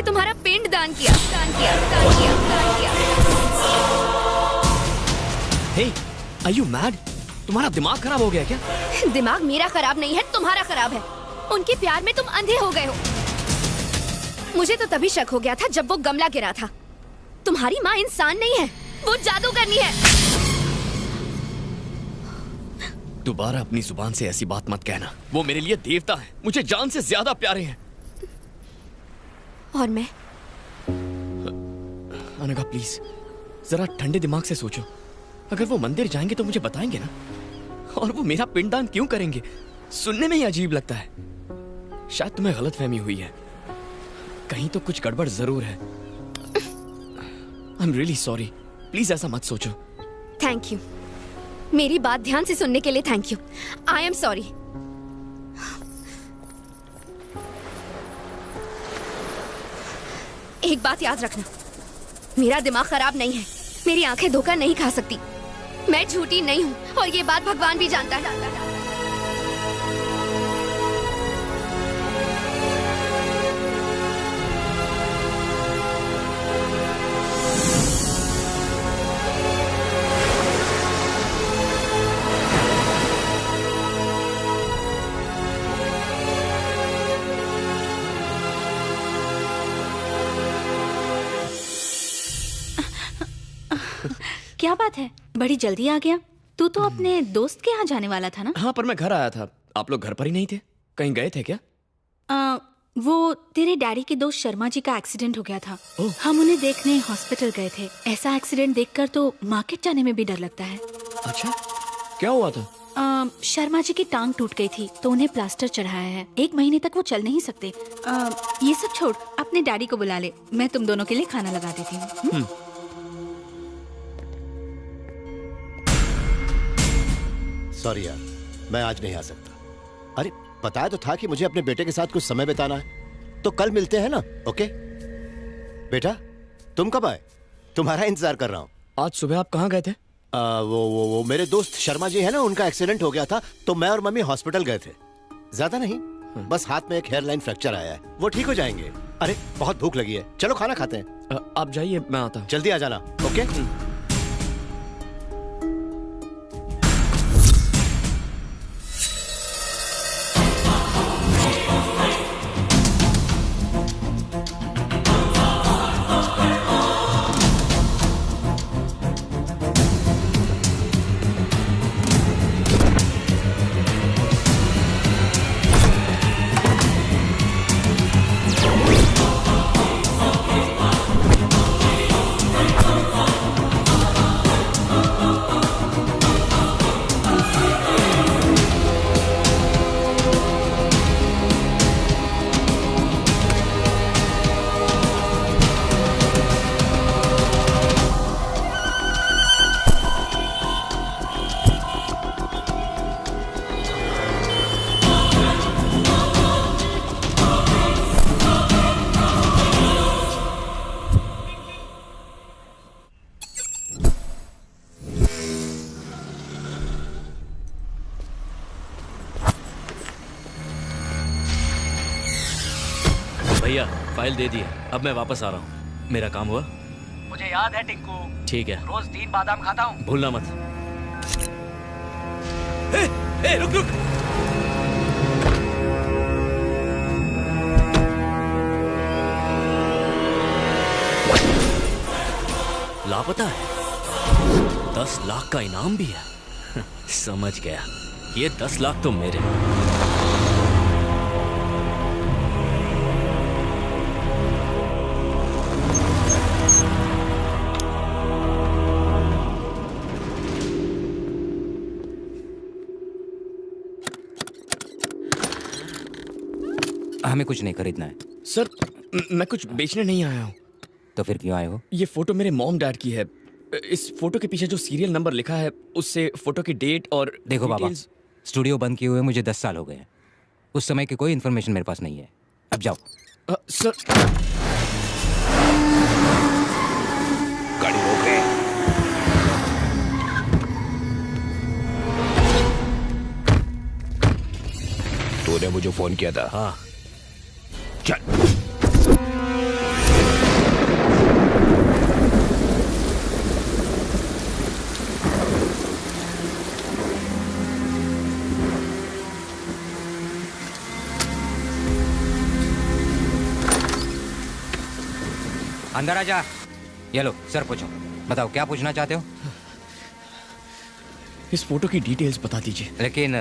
तुम्हारा पिंड दान किया, दान किया, दान किया, दान किया। Hey, are you mad? तुम्हारा दिमाग खराब हो गया क्या? दिमाग मेरा खराब नहीं है, तुम्हारा खराब है। उनके प्यार में तुम अंधे हो गए हो। मुझे तो तभी शक हो गया था जब वो गमला गिरा था। तुम्हारी माँ इंसान नहीं है, वो जादूगरनी है। दोबारा अपनी जुबान से ऐसी बात मत कहना। वो मेरे लिए देवता है, मुझे जान से ज्यादा प्यारे हैं। और मैं? अनघा प्लीज जरा ठंडे दिमाग से सोचो। अगर वो मंदिर जाएंगे तो मुझे बताएंगे ना, और वो मेरा पिंडदान क्यों करेंगे? सुनने में ही अजीब लगता है। शायद तुम्हें गलतफहमी हुई है, कहीं तो कुछ गड़बड़ जरूर है। I am really sorry, please ऐसा मत सोचो। थैंक यू, मेरी बात ध्यान से सुनने के लिए thank you. I am sorry. एक बात याद रखना, मेरा दिमाग खराब नहीं है, मेरी आंखें धोखा नहीं खा सकती। मैं झूठी नहीं हूँ और ये बात भगवान भी जानता है। क्या बात है, बड़ी जल्दी आ गया। तू तो अपने दोस्त के यहाँ जाने वाला था ना? हाँ, पर मैं घर आया था। आप लोग घर पर ही नहीं थे? कहीं गए थे क्या? वो तेरे डैडी के दोस्त शर्मा जी का एक्सीडेंट हो गया था। हम उन्हें देखने हॉस्पिटल गए थे। ऐसा एक्सीडेंट देखकर तो मार्केट जाने में भी डर लगता है। अच्छा, क्या हुआ था? शर्मा जी की टांग टूट गई थी तो उन्हें प्लास्टर चढ़ाया है। 1 महीने तक वो चल नहीं सकते। ये सब छोड़, अपने डैडी को बुला ले, मैं तुम दोनों के लिए खाना लगा देती हूँ। सॉरी यार, मैं आज नहीं आ सकता। अरे बताया तो था कि मुझे अपने बेटे के साथ कुछ समय बिताना है, तो कल मिलते हैं ना? ओके बेटा, तुम कब आए? तुम्हारा इंतजार कर रहा हूँ। आज सुबह आप कहाँ गए थे? वो मेरे दोस्त शर्मा जी है ना, उनका एक्सीडेंट हो गया था तो मैं और मम्मी हॉस्पिटल गए थे। ज्यादा नहीं, बस हाथ में एक हेयरलाइन फ्रैक्चर आया है, वो ठीक हो जाएंगे। अरे बहुत भूख लगी है, चलो खाना खाते हैं। आप जाइए, मैं आता हूँ। जल्दी आ जाना। ओके भैया फाइल दे दी है, अब मैं वापस आ रहा हूँ। मेरा काम हुआ? मुझे याद है टिंकू, ठीक है। रोज 3 बादाम खाता हूँ। भूलना मत। रुक रुक। लापता है। 10 लाख का इनाम भी है। समझ गया, ये 10 लाख तो मेरे। हमें कुछ नहीं खरीदना है सर। मैं कुछ बेचने नहीं आया हूँ। तो फिर क्यों आए हो? ये फोटो मेरे मॉम डैड की है। इस फोटो के पीछे जो सीरियल नंबर लिखा है उससे फोटो की डेट और देखो बाबा, स्टूडियो बंद किए हुए मुझे 10 साल हो गए हैं। उस समय की कोई इन्फॉर्मेशन मेरे पास नहीं है। अब जाओ। सर गाड़ी रोक रहे। तूने मुझे फोन किया था? हाँ। चल। अंदर आ जा। ये लो सर, पूछो। बताओ क्या पूछना चाहते हो? इस फोटो की डिटेल्स बता दीजिए। लेकिन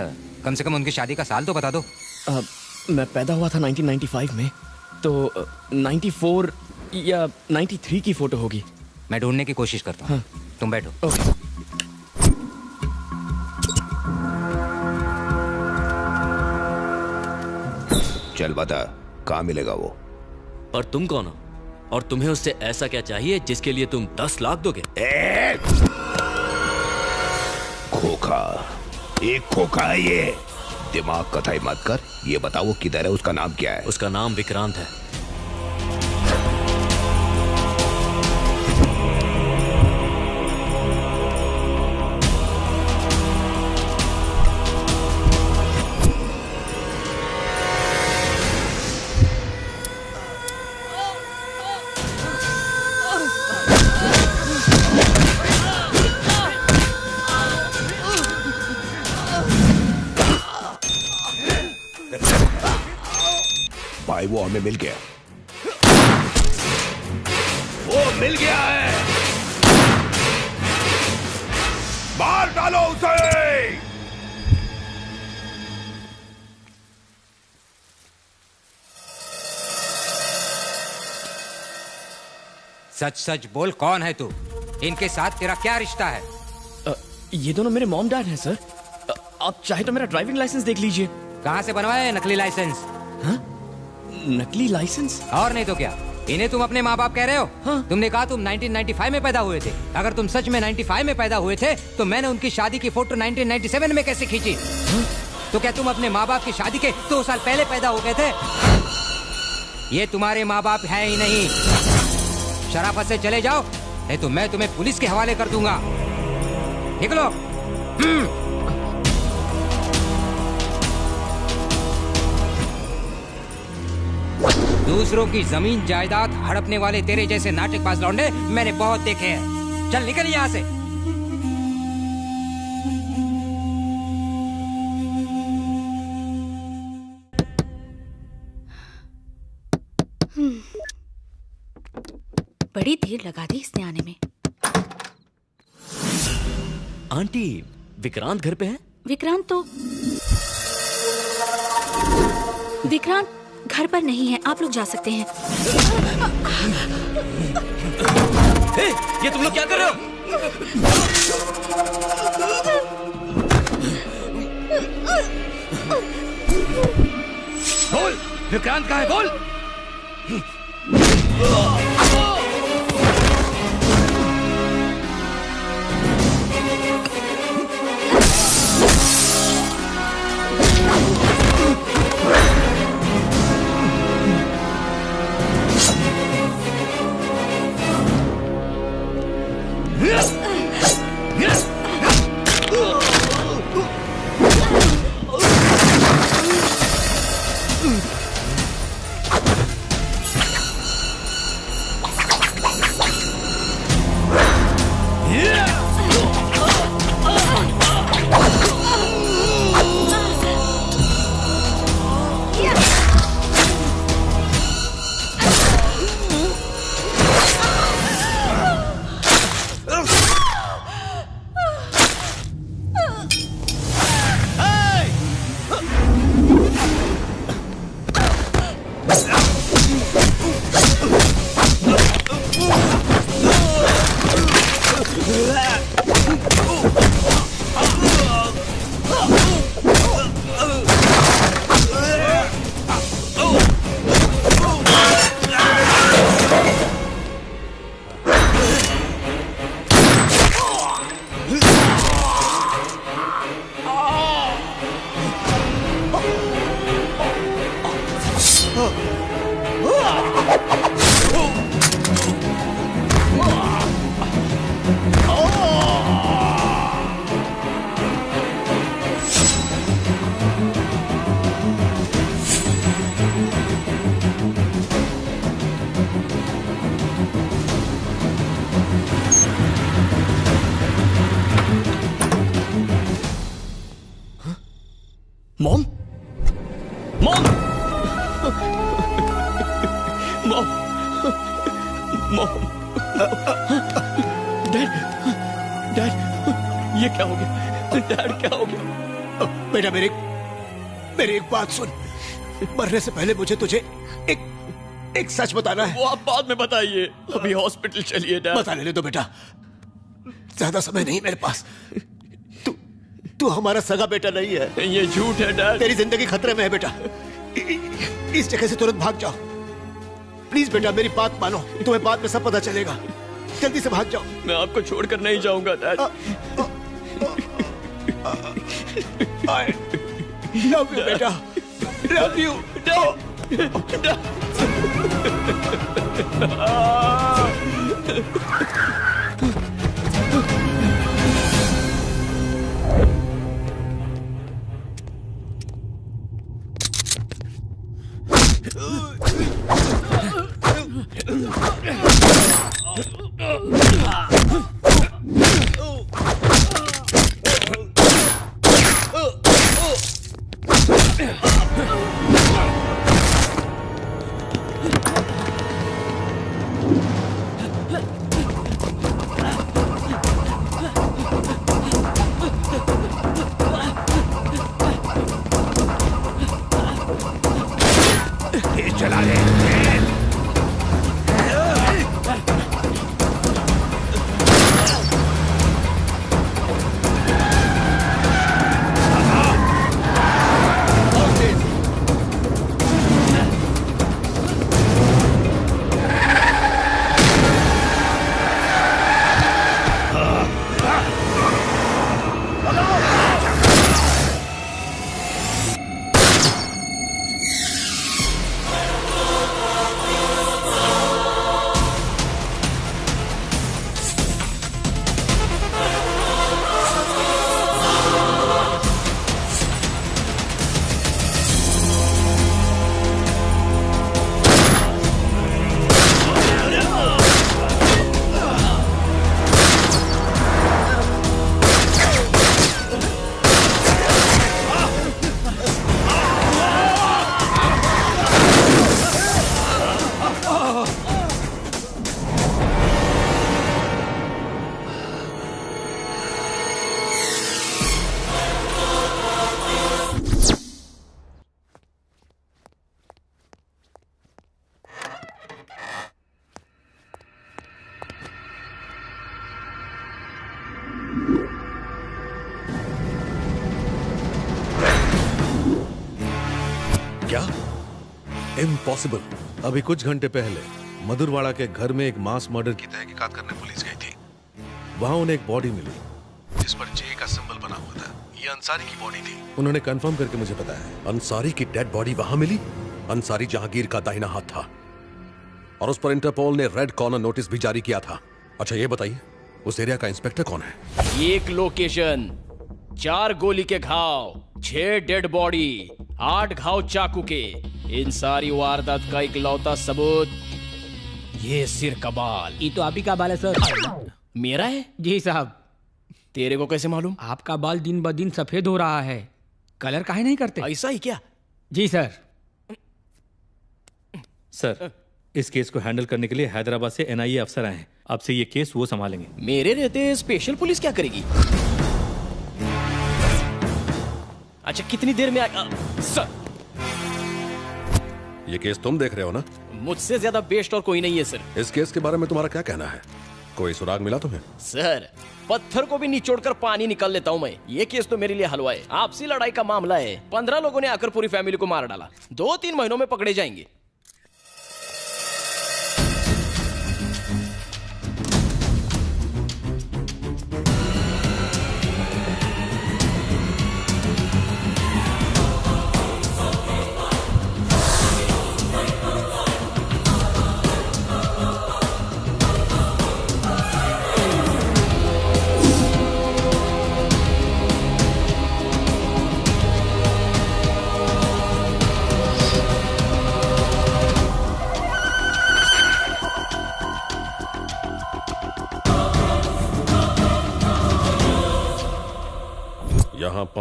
कम से कम उनकी शादी का साल तो बता दो। मैं पैदा हुआ था 1995 में, तो 94 या 93 की फोटो होगी। मैं ढूंढने की कोशिश करता हूँ। हाँ। तुम बैठो। चल बता, कहाँ मिलेगा वो? और तुम कौन हो? और तुम्हें उससे ऐसा क्या चाहिए जिसके लिए तुम 10 लाख दोगे? खोखा, एक खोखा है ये। दिमाग कथाई मत कर। ये बताओ किधर है, उसका नाम क्या है? उसका नाम विक्रांत है। भाई वो हमें मिल गया। वो मिल गया है। मार डालो उसे। सच सच बोल, कौन है तू? इनके साथ तेरा क्या रिश्ता है? ये दोनों मेरे मॉम डैड हैं सर। आप चाहे तो मेरा ड्राइविंग लाइसेंस देख लीजिए। कहाँ से बनवाया है नकली लाइसेंस? हाँ? नकली लाइसेंस? और नहीं तो क्या, इन्हें तुम अपने माँ बाप कह रहे हो? हाँ? तुमने कहा तुम 1995 में पैदा हुए थे। अगर तुम सच में 95 में पैदा हुए थे तो मैंने उनकी शादी की फोटो 1997 में कैसे खींची? हाँ? तो क्या तुम अपने माँ बाप की शादी के 2 साल पहले पैदा हो गए थे? ये तुम्हारे माँ बाप हैं ही नहीं। शराफत से चले जाओ, नहीं तो मैं तुम्हें पुलिस के हवाले कर दूंगा। निकलो। दूसरों की जमीन जायदाद हड़पने वाले तेरे जैसे नाटकबाज लौंडे मैंने बहुत देखे हैं। चल निकल यहाँ से। बड़ी देर लगा दी इसने आने में। आंटी, विक्रांत घर पे है? विक्रांत घर पर नहीं है। आप लोग जा सकते हैं। ये तुम लोग क्या कर रहे हो? बोल, विक्रांत कहाँ है? बोल। Mom mom mom mom dad dad ये क्या हो गया? डैड क्या हो गया? बेटा मेरी एक बात सुन। मरने से पहले मुझे तुझे एक सच बताना है। वो आप बाद में बताइए, अभी हॉस्पिटल चलिए डैड। बता लेने दो बेटा, ज्यादा समय नहीं मेरे पास। तू हमारा सगा बेटा नहीं है। ये झूठ है डैड। तेरी जिंदगी खतरे में है बेटा। इस जगह से तुरंत भाग जाओ प्लीज बेटा, मेरी बात मानो, तुम्हें बाद में सब पता चलेगा। जल्दी से भाग जाओ। मैं आपको छोड़कर नहीं जाऊंगा डैड। I love you बेटा, love you। इम्पॉसिबल। अभी कुछ घंटे पहले मधुरवाड़ा के घर में एक मास मर्डर की तहकीकात करने पुलिस गई थी। वहां उन्हें एक बॉडी मिली जिस पर जे का सिंबल बना हुआ था। ये अंसारी की बॉडी थी। उन्होंने कंफर्म करके मुझे बताया अंसारी की डेड बॉडी वहां मिली। अंसारी जहांगीर का दाहिना हाथ था और उस पर इंटरपोल ने रेड कॉर्नर नोटिस भी जारी किया था। अच्छा ये बताइए उस एरिया का इंस्पेक्टर कौन है? एक लोकेशन, 4 गोली के घाव, 6 डेड बॉडी, 8 घाव चाकू के। इन सारी वारदात का इकलौता सबूत ये सिर का बाल। ये तो आप ही का बाल है सर। मेरा है? जी साहब। तेरे को कैसे मालूम? आपका बाल दिन ब दिन सफेद हो रहा है। कलर काहे नहीं करते? ऐसा ही क्या? जी सर। सर इस केस को हैंडल करने के लिए हैदराबाद से एनआईए अफसर आए हैं। अब से ये केस वो संभालेंगे। मेरे रहते स्पेशल पुलिस क्या करेगी? अच्छा कितनी देर में सर ये केस तुम देख रहे हो ना? मुझसे ज्यादा बेस्ट और कोई नहीं है सर। इस केस के बारे में तुम्हारा क्या कहना है? कोई सुराग मिला तुम्हें? सर पत्थर को भी निचोड़कर पानी निकाल लेता हूँ मैं। ये केस तो मेरे लिए हलवा है। आपसी लड़ाई का मामला है। 15 लोगों ने आकर पूरी फैमिली को मार डाला। 2-3 महीनों में पकड़े जाएंगे।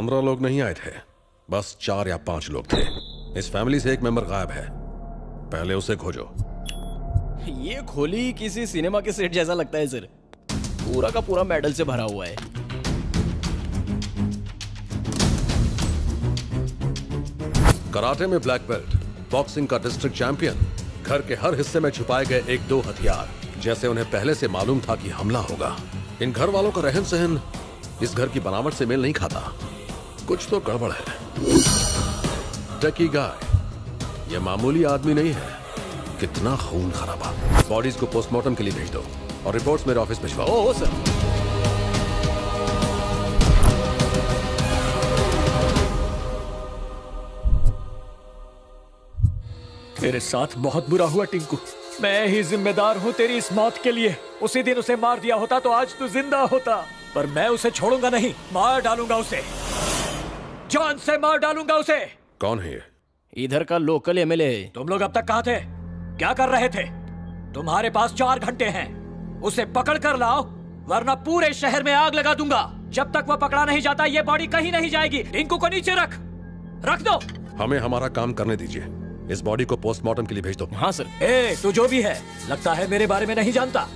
15 लोग नहीं आए थे, बस 4 या 5 लोग थे। इस फैमिली से एक मेंबर गायब है, पहले उसे खोजो। ये खोली किसी सिनेमा के सेट जैसा लगता है सर, पूरा का पूरा मेडल से भरा हुआ है। कराटे में ब्लैक बेल्ट, बॉक्सिंग का डिस्ट्रिक्ट चैंपियन, घर के हर हिस्से में छुपाए गए 1-2 हथियार, जैसे उन्हें पहले से मालूम था कि हमला होगा। इन घर वालों का रहन सहन इस घर की बनावट से मेल नहीं खाता, कुछ तो गड़बड़ है। टकी गाय, ये मामूली आदमी नहीं है, कितना खून खराबा। बॉडीज को पोस्टमार्टम के लिए भेज दो और रिपोर्ट्स मेरे ऑफिस भिजवाओ। Oh sir. तेरे साथ बहुत बुरा हुआ टिंकू, मैं ही जिम्मेदार हूँ तेरी इस मौत के लिए। उसी दिन उसे मार दिया होता तो आज तू जिंदा होता, पर मैं उसे छोड़ूंगा नहीं, मार डालूंगा उसे, जान से मार डालूंगा उसे। कौन है ये? इधर का लोकल एमएलए। तुम लोग अब तक कहाँ थे, क्या कर रहे थे? तुम्हारे पास 4 घंटे हैं, उसे पकड़ कर लाओ वरना पूरे शहर में आग लगा दूंगा। जब तक वो पकड़ा नहीं जाता ये बॉडी कहीं नहीं जाएगी। टिंकू को नीचे रख दो। हमें हमारा काम करने दीजिए, इस बॉडी को पोस्टमार्टम के लिए भेज दो। हाँ सर। तू जो भी है लगता है मेरे बारे में नहीं जानता।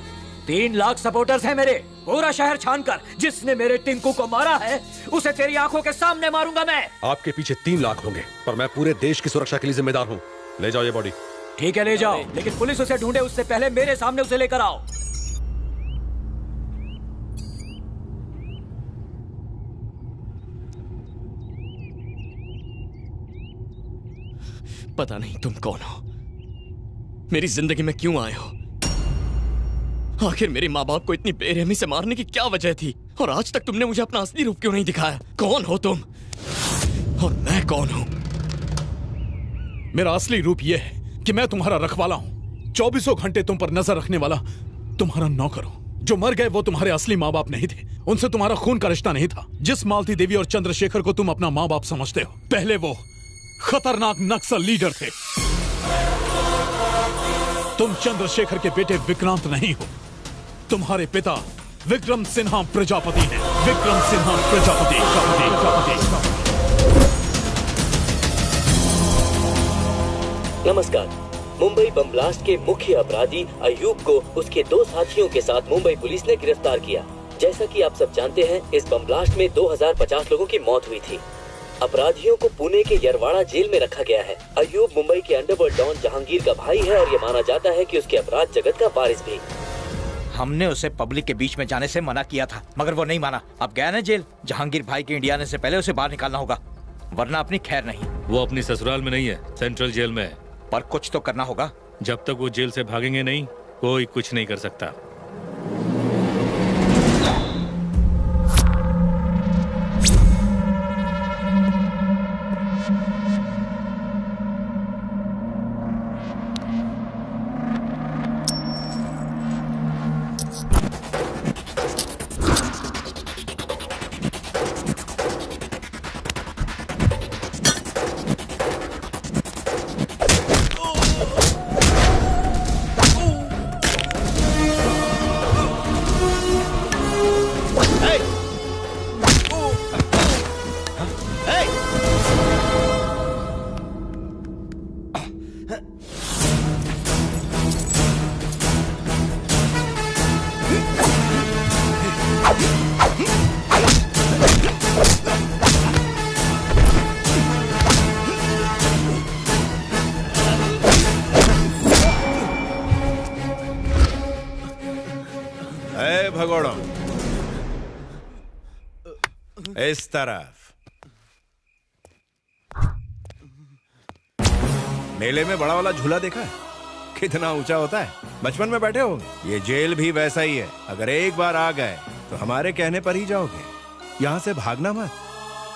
3 लाख सपोर्टर्स हैं मेरे, पूरा शहर छानकर जिसने मेरे टिंकू को मारा है उसे तेरी आंखों के सामने मारूंगा मैं। आपके पीछे 3 लाख होंगे, पर मैं पूरे देश की सुरक्षा के लिए जिम्मेदार हूँ। ले जाओ ये बॉडी। ठीक है ले जाओ, लेकिन पुलिस उसे ढूंढे उससे पहले मेरे सामने उसे लेकर आओ। पता नहीं तुम कौन हो, मेरी जिंदगी में क्यों आए हो, आखिर मेरे माँ बाप को इतनी बेरहमी से मारने की क्या वजह थी, और आज तक तुमने मुझे अपना असली रूप क्यों नहीं दिखाया? कौन हो तुम और मैं कौन हूं? मेरा असली रूप यह है कि मैं तुम्हारा रखवाला हूं, 24 घंटे तुम पर नजर रखने वाला तुम्हारा नौकर हूं। जो मर गए वो तुम्हारे असली माँ बाप नहीं थे, उनसे तुम्हारा खून का रिश्ता नहीं था। जिस मालती देवी और चंद्रशेखर को तुम अपना माँ बाप समझते हो, पहले वो खतरनाक नक्सल लीडर थे। तुम चंद्रशेखर के बेटे विक्रांत नहीं हो, तुम्हारे पिता विक्रम सिन्हा प्रजापति हैं। विक्रम सिन्हा प्रजापति। नमस्कार। मुंबई बम ब्लास्ट के मुख्य अपराधी अयूब को उसके 2 साथियों के साथ मुंबई पुलिस ने गिरफ्तार किया। जैसा कि आप सब जानते हैं, इस बम ब्लास्ट में 2050 लोगों की मौत हुई थी। अपराधियों को पुणे के यरवाड़ा जेल में रखा गया है। अयूब मुंबई के अंडरवर्ल्ड डॉन जहांगीर का भाई है और ये माना जाता है कि उसके अपराध जगत का वारिस भी। हमने उसे पब्लिक के बीच में जाने से मना किया था, मगर वो नहीं माना। अब गया ना जेल। जहांगीर भाई के इंडिया आने से पहले उसे बाहर निकालना होगा, वरना अपनी खैर नहीं। वो अपनी ससुराल में नहीं है, सेंट्रल जेल में है। पर कुछ तो करना होगा। जब तक वो जेल से भागेंगे नहीं, कोई कुछ नहीं कर सकता। इस तरफ। मेले में बड़ा वाला झूला देखा है? कितना ऊंचा होता है, बचपन में बैठे होंगे। ये जेल भी वैसा ही है, अगर एक बार आ गए तो हमारे कहने पर ही जाओगे। यहाँ से भागना मत,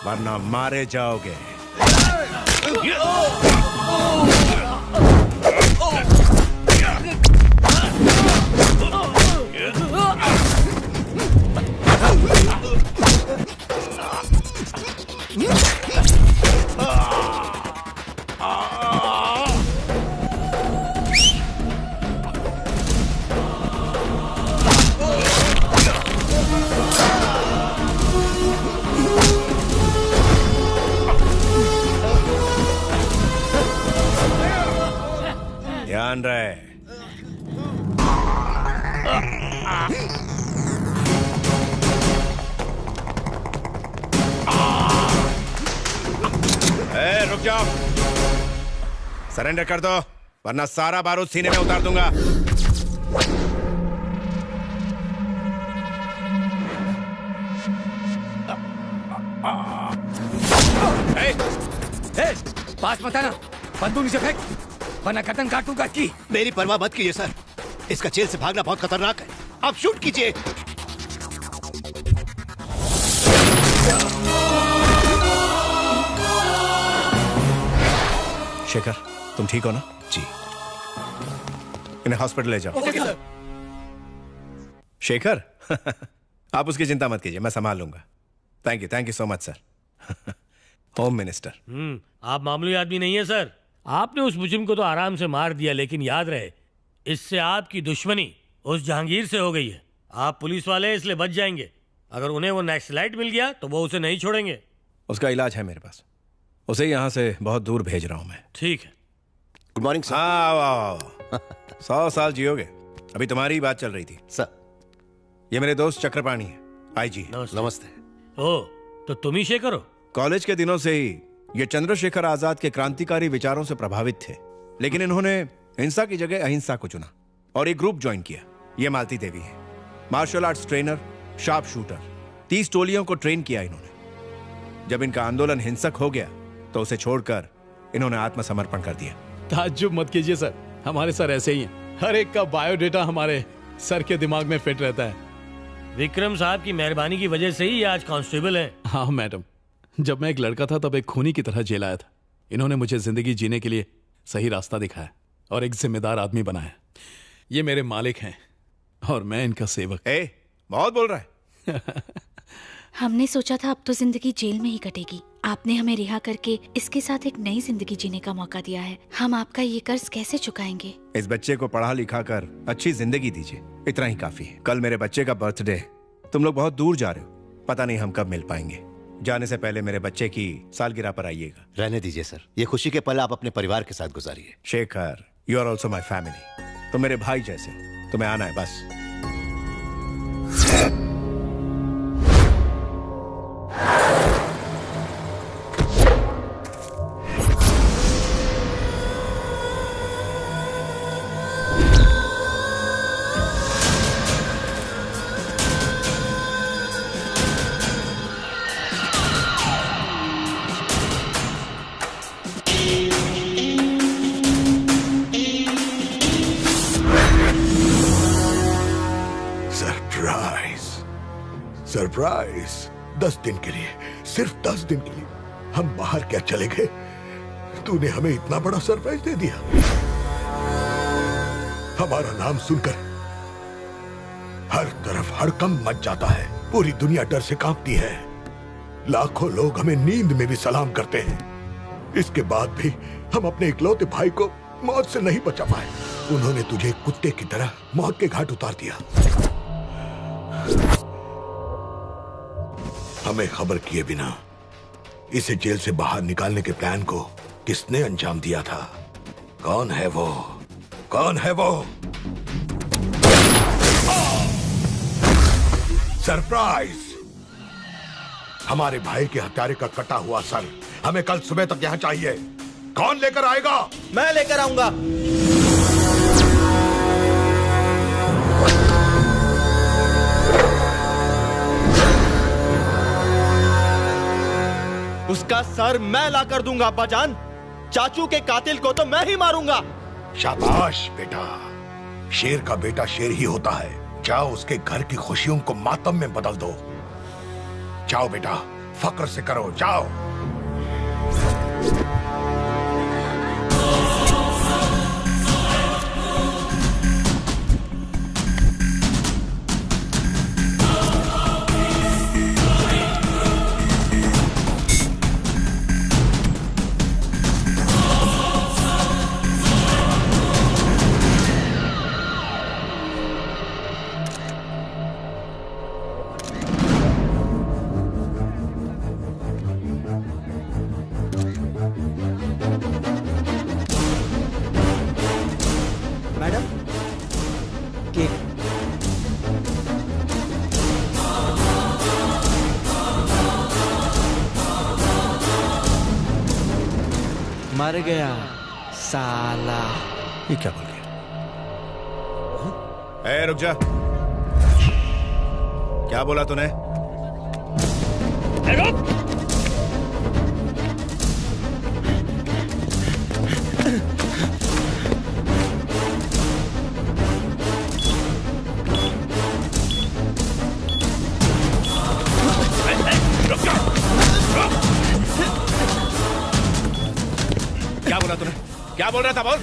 वरना मारे जाओगे। सावधान रहे। रुक जाओ, सरेंडर कर दो वरना सारा बारूद सीने में उतार दूंगा। पास मत आना, बंदूक नीचे फेंक वरना गर्दन काट दूंगा की। मेरी परवाह मत कीजिए सर, इसका जेल से भागना बहुत खतरनाक है। आप शूट कीजिए। शेखर, तुम ठीक हो ना? जी। इन्हें हॉस्पिटल ले जाओ। Okay sir. शेखर आप उसकी चिंता मत कीजिए, मैं संभाल लूंगा। Thank you so much sir. Home minister. आप मामूली आदमी नहीं है सर। आपने उस मुजरिम को तो आराम से मार दिया, लेकिन याद रहे इससे आपकी दुश्मनी उस जहांगीर से हो गई है। आप पुलिस वाले हैं इसलिए बच जाएंगे, अगर उन्हें वो नक्सलाइट मिल गया तो वो उसे नहीं छोड़ेंगे। उसका इलाज है मेरे पास, उसे यहाँ से बहुत दूर भेज रहा हूँ मैं। ठीक है। Good morning sir. आओ 100 साल जियोगे। अभी तुम्हारी ही बात चल रही थी सर। ये मेरे दोस्त चक्रपाणी है, आईजी। नमस्ते। ओ, तो तुम ही शेखर हो? कॉलेज के दिनों से ही ये चंद्रशेखर आजाद के क्रांतिकारी विचारों से प्रभावित थे, लेकिन इन्होंने हिंसा की जगह अहिंसा को चुना और एक ग्रुप ज्वाइन किया। ये मालती देवी है, martial arts trainer, sharp shooter. 30 टोलियों को ट्रेन किया इन्होंने। जब इनका आंदोलन हिंसक हो गया तो उसे छोड़कर इन्होंने आत्मसमर्पण कर दिया। ताज्जुब मत कीजिए सर, हमारे सर ऐसे ही हैं। हर एक का बायोडेटा हमारे सर के दिमाग में फिट रहता है। विक्रम साहब की मेहरबानी की वजह से ही आज कांस्टेबल हैं। हाँ मैडम, जब मैं एक लड़का था तब एक खूनी की तरह जेल आया था। इन्होंने मुझे जिंदगी जीने के लिए सही रास्ता दिखाया और एक जिम्मेदार आदमी बनाया। ये मेरे मालिक हैं और मैं इनका सेवक। बहुत बोल रहा है। हमने सोचा था अब तो जिंदगी जेल में ही कटेगी। आपने हमें रिहा करके इसके साथ एक नई जिंदगी जीने का मौका दिया है। हम आपका ये कर्ज कैसे चुकाएंगे? इस बच्चे को पढ़ा लिखा कर अच्छी जिंदगी दीजिए, इतना ही काफी है। कल मेरे बच्चे का बर्थडे है, तुम लोग बहुत दूर जा रहे हो, पता नहीं हम कब मिल पाएंगे। जाने से पहले मेरे बच्चे की सालगिरह पर आइएगा। रहने दीजिए सर, ये खुशी के पल आप अपने परिवार के साथ गुजारिए। Shekhar, you are also my family. तुम मेरे भाई जैसे, तुम्हें आना है बस। सरप्राइज 10 दिन के लिए, सिर्फ 10 दिन के लिए हम बाहर क्या चले गए, तूने हमें इतना बड़ा सरप्राइज दे दिया। हमारा नाम सुनकर हर तरफ हड़कंप मच जाता है, पूरी दुनिया डर से कांपती है। लाखों लोग हमें नींद में भी सलाम करते हैं। इसके बाद भी हम अपने इकलौते भाई को मौत से नहीं बचा पाए। उन्होंने तुझे कुत्ते की तरह मौत के घाट उतार दिया। हमें खबर किए बिना इसे जेल से बाहर निकालने के प्लान को किसने अंजाम दिया था? कौन है वो? कौन है वो? सरप्राइज! हमारे भाई के हत्यारे का कटा हुआ सर हमें कल सुबह तक यहाँ चाहिए। कौन लेकर आएगा? मैं लेकर आऊंगा। उसका सर मैं ला कर दूंगा अब्बाजान। चाचू के कातिल को तो मैं ही मारूंगा। शाबाश बेटा, शेर का बेटा शेर ही होता है। जाओ उसके घर की खुशियों को मातम में बदल दो। जाओ बेटा, फक्र से करो, जाओ। मर गया साला। ये क्या बोल गया? ए, रुक जा। क्या बोला तूने? क्या बोला तूने? क्या बोल रहा था? बोल।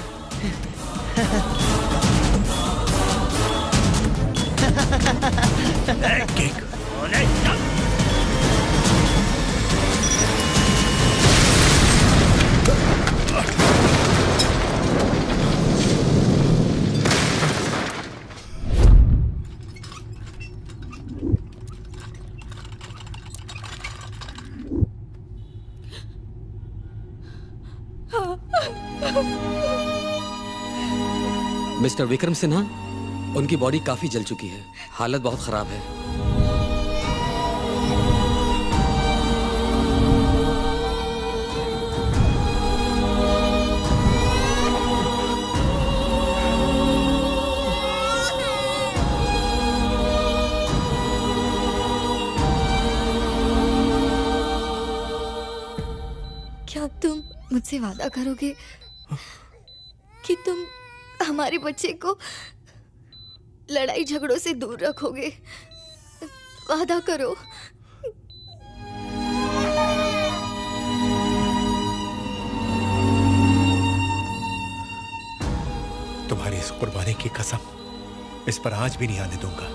मिस्टर विक्रम सिन्हा, उनकी बॉडी काफी जल चुकी है, हालत बहुत खराब है। क्या तुम मुझसे वादा करोगे कि तुम हमारे बच्चे को लड़ाई झगड़ों से दूर रखोगे? वादा करो। तुम्हारी इस कुर्बानी की कसम इस पर आज भी नहीं आने दूंगा।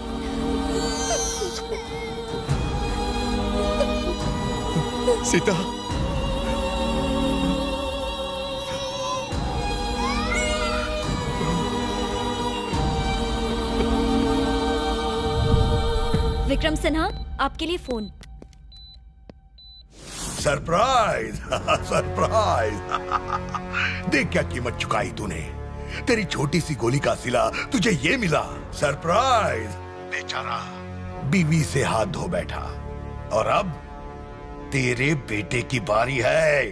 सीता, विक्रम सिन्हा, आपके लिए फोन। Surprise surprise. देख क्या कीमत चुकाई तूने। तेरी छोटी सी गोली का सिला तुझे ये मिला। सरप्राइज। बेचारा बीवी से हाथ धो बैठा और अब तेरे बेटे की बारी है।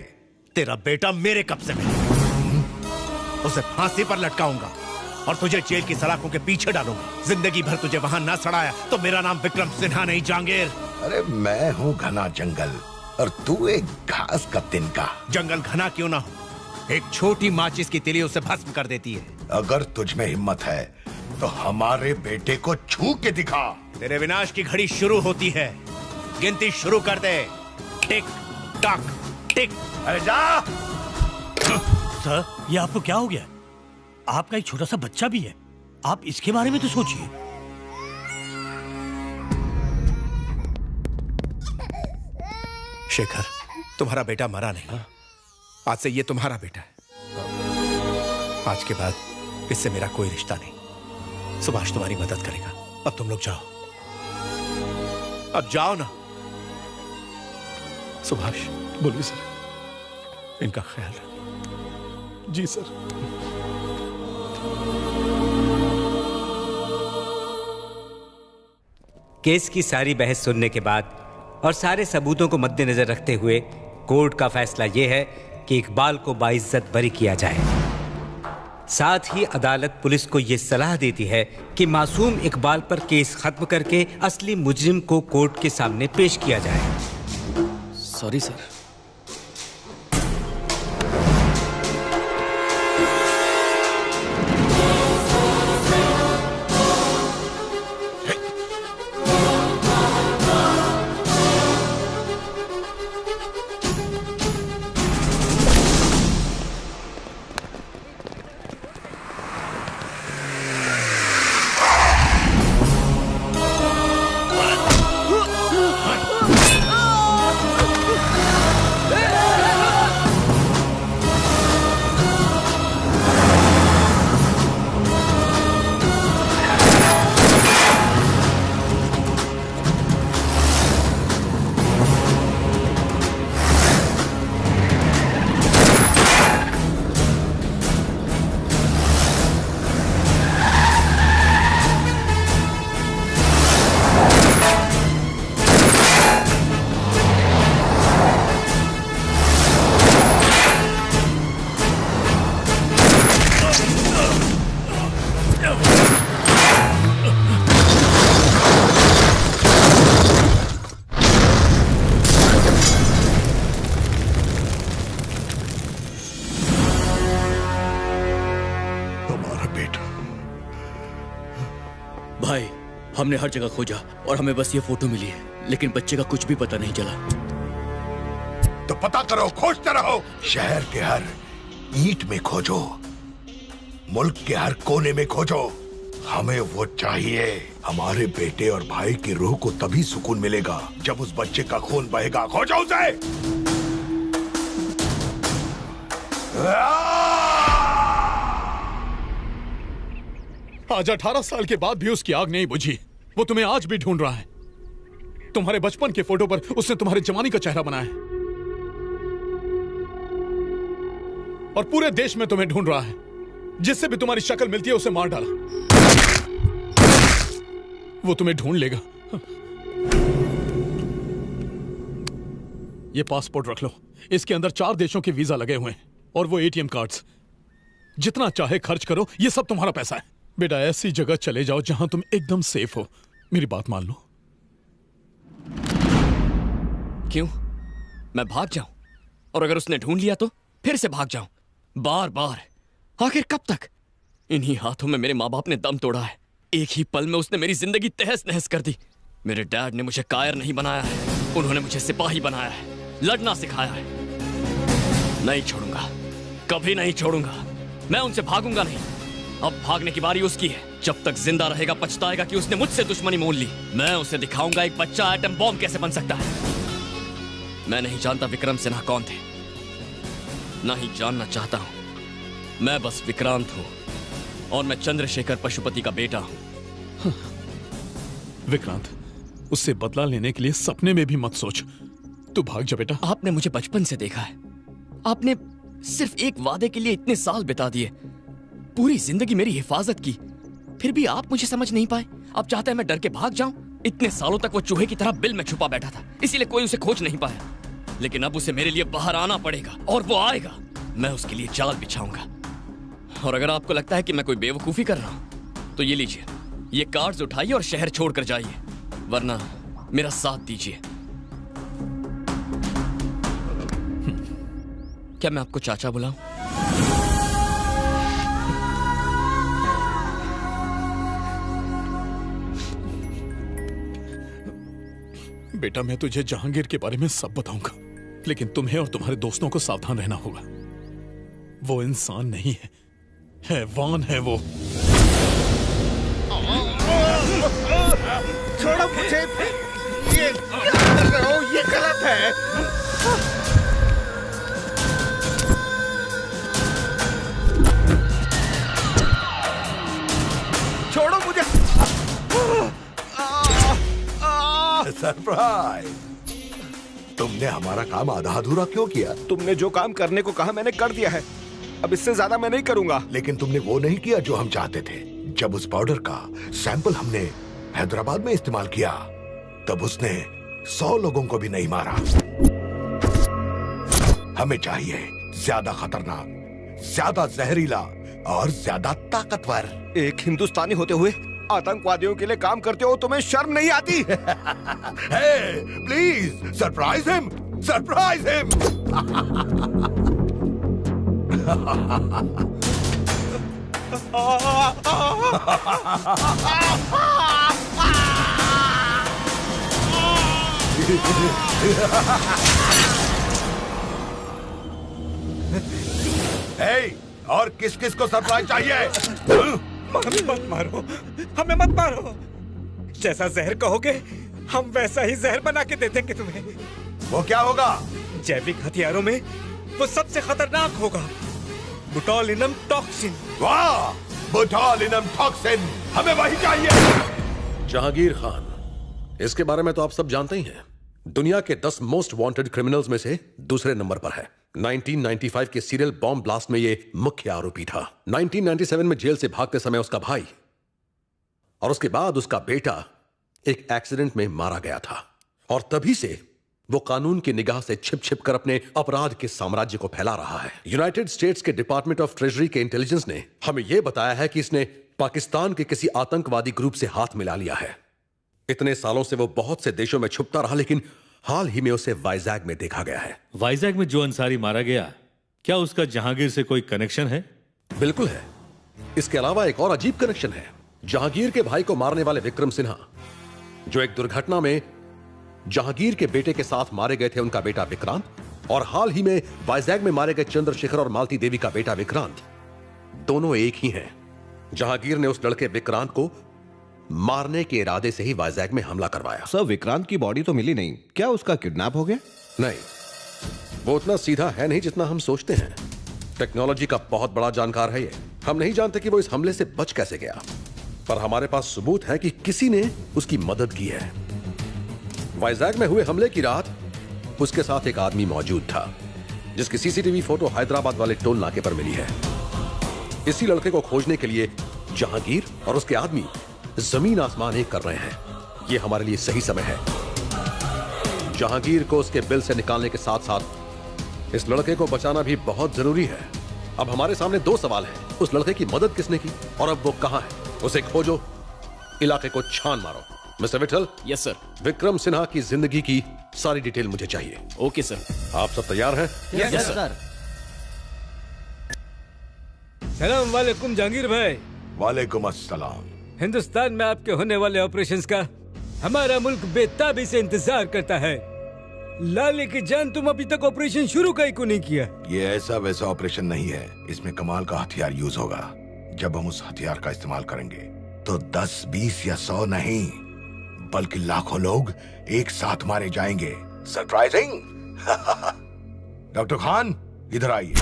तेरा बेटा मेरे कब्जे में है। उसे फांसी पर लटकाऊंगा और तुझे जेल की सलाखों के पीछे डालूंगा। जिंदगी भर तुझे वहां ना सड़ाया तो मेरा नाम विक्रम सिन्हा नहीं, जहांगीर। अरे मैं हूँ घना जंगल और तू एक घास का तिनका। जंगल घना क्यों ना हो, एक छोटी माचिस की तिली उसे भस्म कर देती है। अगर तुझ में हिम्मत है तो हमारे बेटे को छू के दिखा। तेरे विनाश की घड़ी शुरू होती है। गिनती शुरू कर दे। टिक टक टिक। अरे जा। सर, ये आपको क्या हो गया? आपका एक छोटा सा बच्चा भी है, आप इसके बारे में तो सोचिए। शेखर, तुम्हारा बेटा मरा नहीं। आज से ये तुम्हारा बेटा है। आज के बाद इससे मेरा कोई रिश्ता नहीं। सुभाष तुम्हारी मदद करेगा। अब तुम लोग जाओ, अब जाओ ना। सुभाष। बोलिए सर। इनका ख्याल रखो। जी सर। केस की सारी बहस सुनने के बाद और सारे सबूतों को मद्देनजर रखते हुए कोर्ट का फैसला यह है कि इकबाल को बाइज्जत बरी किया जाए। साथ ही अदालत पुलिस को यह सलाह देती है कि मासूम इकबाल पर केस खत्म करके असली मुजरिम को कोर्ट के सामने पेश किया जाए। Sorry sir. भाई, हमने हर जगह खोजा और हमें बस ये फोटो मिली है, लेकिन बच्चे का कुछ भी पता नहीं चला। तो पता करो, खोजते रहो। शहर के हर ईंट में खोजो, मुल्क के हर कोने में खोजो। हमें वो चाहिए। हमारे बेटे और भाई की रूह को तभी सुकून मिलेगा जब उस बच्चे का खून बहेगा। खोजो उसे। आज 18 साल के बाद भी उसकी आग नहीं बुझी। वो तुम्हें आज भी ढूंढ रहा है। तुम्हारे बचपन के फोटो पर उसने तुम्हारे जवानी का चेहरा बनाया है और पूरे देश में तुम्हें ढूंढ रहा है। जिससे भी तुम्हारी शक्ल मिलती है उसे मार डाला। वो तुम्हें ढूंढ लेगा। ये पासपोर्ट रख लो। इसके अंदर 4 देशों के वीजा लगे हुए हैं और वो एटीएम कार्ड्स। जितना चाहे खर्च करो, ये सब तुम्हारा पैसा है। बेटा, ऐसी जगह चले जाओ जहां तुम एकदम सेफ हो। मेरी बात मान लो। क्यों? मैं भाग जाऊं? और अगर उसने ढूंढ लिया तो फिर से भाग जाऊं? बार बार? आखिर कब तक? इन्हीं हाथों में मेरे माँ बाप ने दम तोड़ा है। एक ही पल में उसने मेरी जिंदगी तहस नहस कर दी। मेरे डैड ने मुझे कायर नहीं बनाया है, उन्होंने मुझे सिपाही बनाया है, लड़ना सिखाया है। नहीं छोड़ूंगा, कभी नहीं छोड़ूंगा। मैं उनसे भागूंगा नहीं। अब भागने की बारी उसकी है। जब तक जिंदा रहेगा पछताएगा कि उसने मुझसे दुश्मनी मोल ली। मैं उसे दिखाऊंगा एक बच्चा एटम बॉम्ब कैसे बन सकता है। मैं नहीं जानता विक्रम सिन्हा कौन थे, ना ही जानना चाहता हूं। मैं बस विक्रांत हूं और मैं चंद्रशेखर पशुपति का बेटा हूं। विक्रांत, उससे बदला लेने के लिए सपने में भी मत सोच। तू भाग जा बेटा। आपने मुझे बचपन से देखा है। आपने सिर्फ एक वादे के लिए इतने साल बिता दिए, पूरी जिंदगी मेरी हिफाजत की, फिर भी आप मुझे समझ नहीं पाए। अब चाहते हैं मैं डर के भाग जाऊं? इतने सालों तक वो चूहे की तरह बिल में छुपा बैठा था, इसीलिए कोई उसे खोज नहीं पाया। लेकिन अब उसे मेरे लिए बाहर आना पड़ेगा और वो आएगा। मैं उसके लिए जाल बिछाऊंगा। और अगर आपको लगता है कि मैं कोई बेवकूफी कर रहा हूं तो ये लीजिए, ये कार्ड्स उठाइए और शहर छोड़कर जाइए, वरना मेरा साथ दीजिए। क्या मैं आपको चाचा बुलाऊं? बेटा, मैं तुझे जहांगीर के बारे में सब बताऊंगा, लेकिन तुम्हें और तुम्हारे दोस्तों को सावधान रहना होगा। वो इंसान नहीं है, हैवान है वो। छोड़ो मुझे। ये क्या कर रहे हो? ये गलत है। छोड़ो मुझे। सरप्राइज! तुमने हमारा काम आधा अधूरा क्यों किया? तुमने जो काम करने को कहा मैंने कर दिया है। अब इससे ज्यादा मैं नहीं करूंगा। लेकिन तुमने वो नहीं किया जो हम चाहते थे। जब उस पाउडर का सैंपल हमने हैदराबाद में इस्तेमाल किया, तब उसने 100 लोगों को भी नहीं मारा। हमें चाहिए ज्यादा खतरनाक, ज्यादा जहरीला और ज्यादा ताकतवर। एक हिंदुस्तानी होते हुए आतंकवादियों के लिए काम करते हो, तुम्हें शर्म नहीं आती? Please surprise him, surprise him. और किस किस को सरप्राइज चाहिए? हमें मत मारो, हमें मत मारो। जैसा जहर कहोगे हम वैसा ही जहर बना के दे देंगे तुम्हें। वो क्या होगा? जैविक हथियारों में वो सबसे खतरनाक होगा, बोटुलिनम टॉक्सिन। वाह, बोटुलिनम टॉक्सिन, हमें वही चाहिए। जहांगीर खान, इसके बारे में तो आप सब जानते ही हैं। दुनिया के 10 मोस्ट वांटेड क्रिमिनल्स में से दूसरे नंबर पर है। 1995 के सीरियल बॉम्ब ब्लास्ट में ये मुख्य आरोपी था। 1997 में जेल से भागते समय उसका भाई और उसके बाद उसका बेटा एक एक्सीडेंट में मारा गया था, और तभी से वो कानून की निगाह से छिप छिप कर अपने अपराध के साम्राज्य को फैला रहा है। यूनाइटेड स्टेट्स के डिपार्टमेंट ऑफ ट्रेजरी के इंटेलिजेंस ने हमें यह बताया है कि इसने पाकिस्तान के किसी आतंकवादी ग्रुप से हाथ मिला लिया है। इतने सालों से वो बहुत से देशों में छुपता रहा, लेकिन हाल ही में उसे वाइजैग में देखा गया है। वाइजैग में जो अंसारी मारा गया, क्या उसका जहांगीर से कोई कनेक्शन है? बिल्कुल है। इसके अलावा एक और अजीब कनेक्शन है। जहांगीर के भाई को मारने वाले विक्रम सिन्हा, जो एक दुर्घटना में जहांगीर के बेटे के साथ मारे गए थे, उनका बेटा विक्रांत, और हाल ही में वाइजैग में मारे गए चंद्रशेखर और मालती देवी का बेटा विक्रांत, दोनों एक ही हैं। जहांगीर ने उस लड़के विक्रांत को मारने के इरादे से ही वाइजैग में हमला करवाया। सर, विक्रांत की बॉडी तो मिली नहीं, क्या उसका किडनैप हो गया? नहीं, वो उतना सीधा है नहीं जितना हम सोचते हैं। टेक्नोलॉजी का बहुत बड़ा जानकार है ये। हम नहीं जानते कि वो इस हमले से बच कैसे गया, पर हमारे पास सबूत है कि किसी ने उसकी मदद की है। वाइजैग में हुए हमले की रात उसके साथ एक आदमी मौजूद था, जिसकी सीसीटीवी फोटो हैदराबाद वाले टोल नाके पर मिली है। इसी लड़के को खोजने के लिए जहांगीर और उसके आदमी जमीन आसमान एक कर रहे हैं। यह हमारे लिए सही समय है। जहांगीर को उसके बिल से निकालने के साथ साथ इस लड़के को बचाना भी बहुत जरूरी है। अब हमारे सामने दो सवाल हैं। उस लड़के की मदद किसने की और अब वो कहां है? उसे खोजो, इलाके को छान मारो। Mister Vithal. Yes sir. Vikram Sinha की जिंदगी की सारी डिटेल मुझे चाहिए। Okay sir. आप सब तैयार हैं? Yes sir. सलाम वालेकुम जहांगीर भाई। वालेकुम अस्सलाम। हिंदुस्तान में आपके होने वाले ऑपरेशंस का हमारा मुल्क बेताबी से इंतजार करता है। लाले की जान, तुम अभी तक ऑपरेशन शुरू का ही को नहीं किया। ये ऐसा वैसा ऑपरेशन नहीं है। इसमें कमाल का हथियार यूज होगा। जब हम उस हथियार का इस्तेमाल करेंगे तो 10, 20 या 100 नहीं, बल्कि लाखों लोग एक साथ मारे जाएंगे। सरप्राइजिंग। डॉक्टर खान, इधर आइए।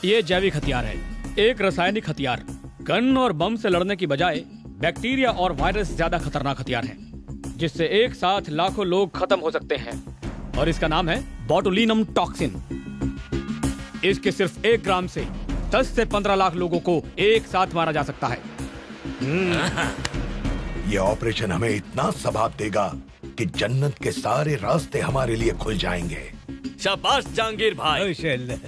ये जैविक हथियार है, एक रासायनिक हथियार। गन और बम से लड़ने की बजाय बैक्टीरिया और वायरस ज्यादा खतरनाक हथियार है, जिससे एक साथ लाखों लोग खत्म हो सकते हैं। और इसका नाम है बोटुलिनम टॉक्सिन। इसके सिर्फ 1 ग्राम से 10 से 15 लाख लोगों को एक साथ मारा जा सकता है। ये ऑपरेशन हमें इतना सवाब देगा कि जन्नत के सारे रास्ते हमारे लिए खुल जाएंगे। शाबाश जहांगीर भाई,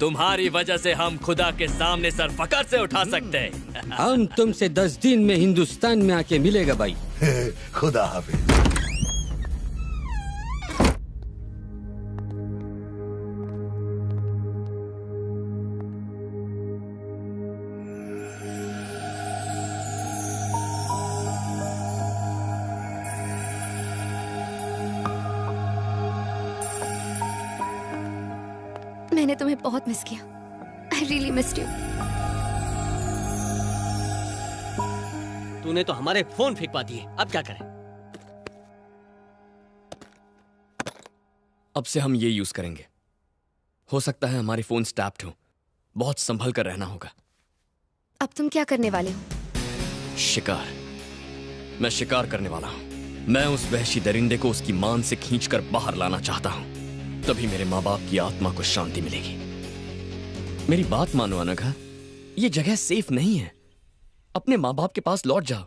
तुम्हारी वजह से हम खुदा के सामने सर फकर से उठा सकते हैं। हम तुमसे 10 दिन में हिंदुस्तान में आके मिलेगा भाई। खुदा हाफिज। मैंने तुम्हें बहुत मिस किया। I really missed you. तूने तो हमारे फोन फेंकवा दिए, अब क्या करें? अब से हम ये यूज करेंगे। हो सकता है हमारे फोन टैप्ड हो, बहुत संभल कर रहना होगा। अब तुम क्या करने वाले हो? शिकार। मैं शिकार करने वाला हूं। मैं उस वहशी दरिंदे को उसकी मान से खींचकर बाहर लाना चाहता हूं। तभी मेरे माँ बाप की आत्मा को शांति मिलेगी। मेरी बात मानो अनघा, ये जगह सेफ नहीं है। अपने माँ बाप के पास लौट जाओ।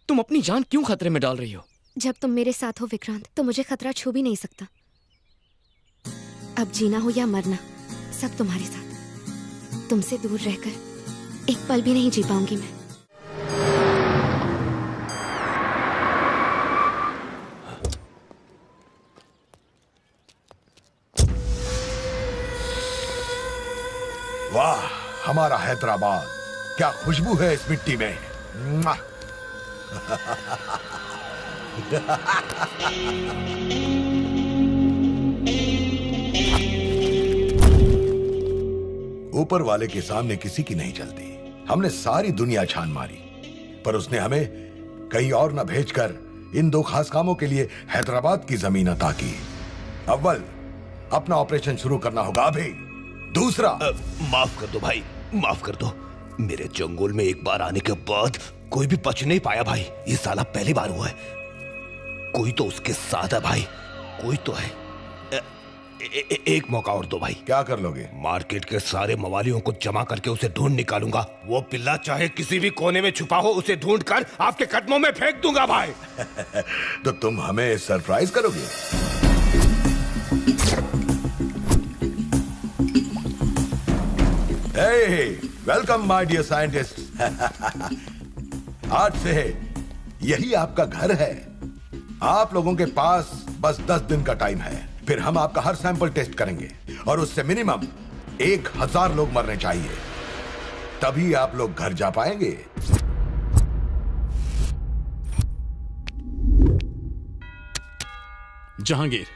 तुम अपनी जान क्यों खतरे में डाल रही हो? जब तुम मेरे साथ हो विक्रांत, तो मुझे खतरा छू भी नहीं सकता। अब जीना हो या मरना, सब तुम्हारे साथ। तुमसे दूर रहकर एक पल भी नहीं जी पाऊंगी मैं। वाह, हमारा हैदराबाद, क्या खुशबू है इस मिट्टी में। ऊपर वाले के सामने किसी की नहीं चलती। हमने सारी दुनिया छान मारी, पर उसने हमें कहीं और न भेजकर इन 2 खास कामों के लिए हैदराबाद की जमीन अता की। अव्वल, अपना ऑपरेशन शुरू करना होगा अभी। दूसरा, माफ कर दो भाई, माफ कर दो। मेरे जंगल में एक बार आने के बाद कोई भी बच नहीं पाया भाई। ये साला पहली बार हुआ है। कोई तो उसके साथ है भाई, कोई तो है। एक मौका और दो भाई। क्या कर लोगे? मार्केट के सारे मवालियों को जमा करके उसे ढूंढ निकालूंगा। वो पिल्ला चाहे किसी भी कोने में छुपा हो, उसे ढूंढ कर आपके कदमों में फेंक दूंगा भाई। तो तुम हमें सरप्राइज करोगे? Welcome my dear scientist. आज से यही आपका घर है। आप लोगों के पास बस 10 दिन का टाइम है, फिर हम आपका हर सैंपल टेस्ट करेंगे और उससे मिनिमम 1000 लोग मरने चाहिए, तभी आप लोग घर जा पाएंगे। जहांगीर,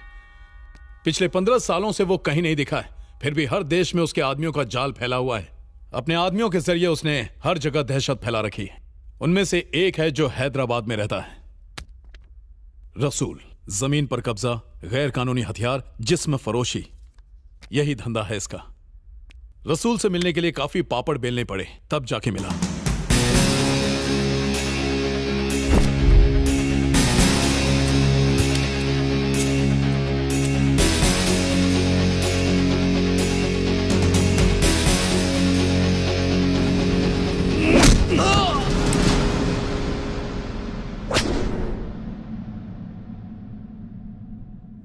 पिछले 15 सालों से वो कहीं नहीं दिखा है, फिर भी हर देश में उसके आदमियों का जाल फैला हुआ है। अपने आदमियों के जरिए उसने हर जगह दहशत फैला रखी है। उनमें से एक है जो हैदराबाद में रहता है, रसूल। जमीन पर कब्जा, गैर कानूनी हथियार, जिस्म फरोशी, यही धंधा है इसका। रसूल से मिलने के लिए काफी पापड़ बेलने पड़े, तब जाके मिला।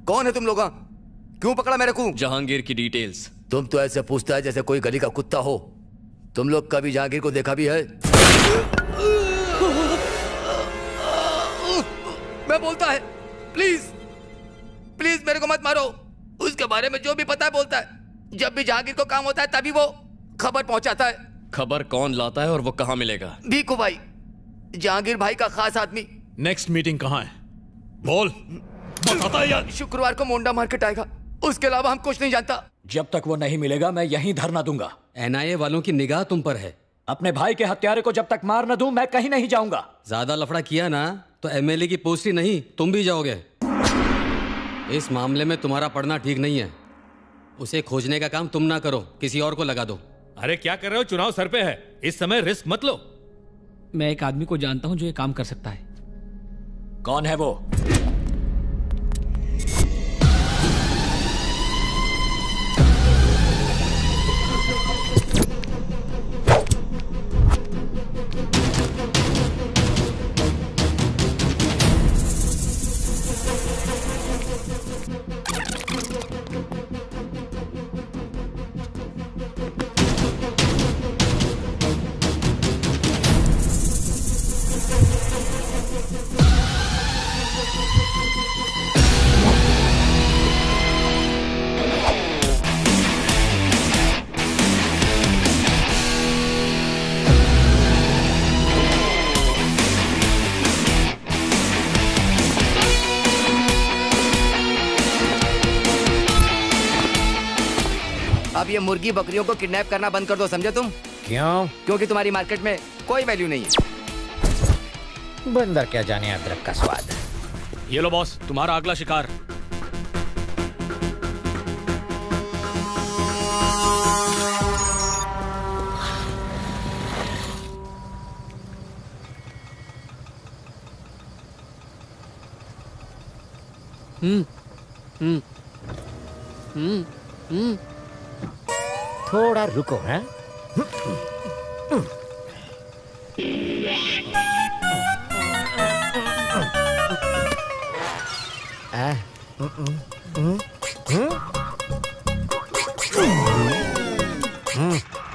कौन है तुम लोग? क्यों पकड़ा मेरे को? जहांगीर की डिटेल्स। तुम तो ऐसे पूछता है जैसे कोई गली का कुत्ता हो। तुम लोग कभी जहांगीर को देखा भी है? मैं बोलता है, प्लीज प्लीज मेरे को मत मारो। उसके बारे में जो भी पता है बोलता है। जब भी जहांगीर को काम होता है तभी वो खबर पहुंचाता है। खबर कौन लाता है और वो कहाँ मिलेगा? भीखू भाई, जहांगीर भाई का खास आदमी। नेक्स्ट मीटिंग कहाँ है? बोल। बताता है यार। शुक्रवार को मोंडा मार्केट आएगा, उसके अलावा हम कुछ नहीं जानता। जब तक वो नहीं मिलेगा मैं यहीं धरना दूंगा। एनआईए वालों की निगाह तुम पर है। अपने भाई के हत्यारे को जब तक मार न दूं मैं कहीं नहीं जाऊंगा। ज्यादा लफड़ा किया ना तो एमएलए की पोस्ट ही नहीं तुम भी जाओगे। इस मामले में तुम्हारा पढ़ना ठीक नहीं है। उसे खोजने का काम तुम ना करो, किसी और को लगा दो। अरे क्या कर रहे हो? चुनाव सर पे है, इस समय रिस्क मत लो। मैं एक आदमी को जानता हूं जो ये काम कर सकता है। कौन है वो? अब ये मुर्गी बकरियों को किडनैप करना बंद कर दो, समझे तुम? क्यों? क्योंकि तुम्हारी मार्केट में कोई वैल्यू नहीं है। बंदर क्या जाने अदरक का स्वाद। ये लो बॉस, तुम्हारा अगला शिकार। थोड़ा रुको। हैं?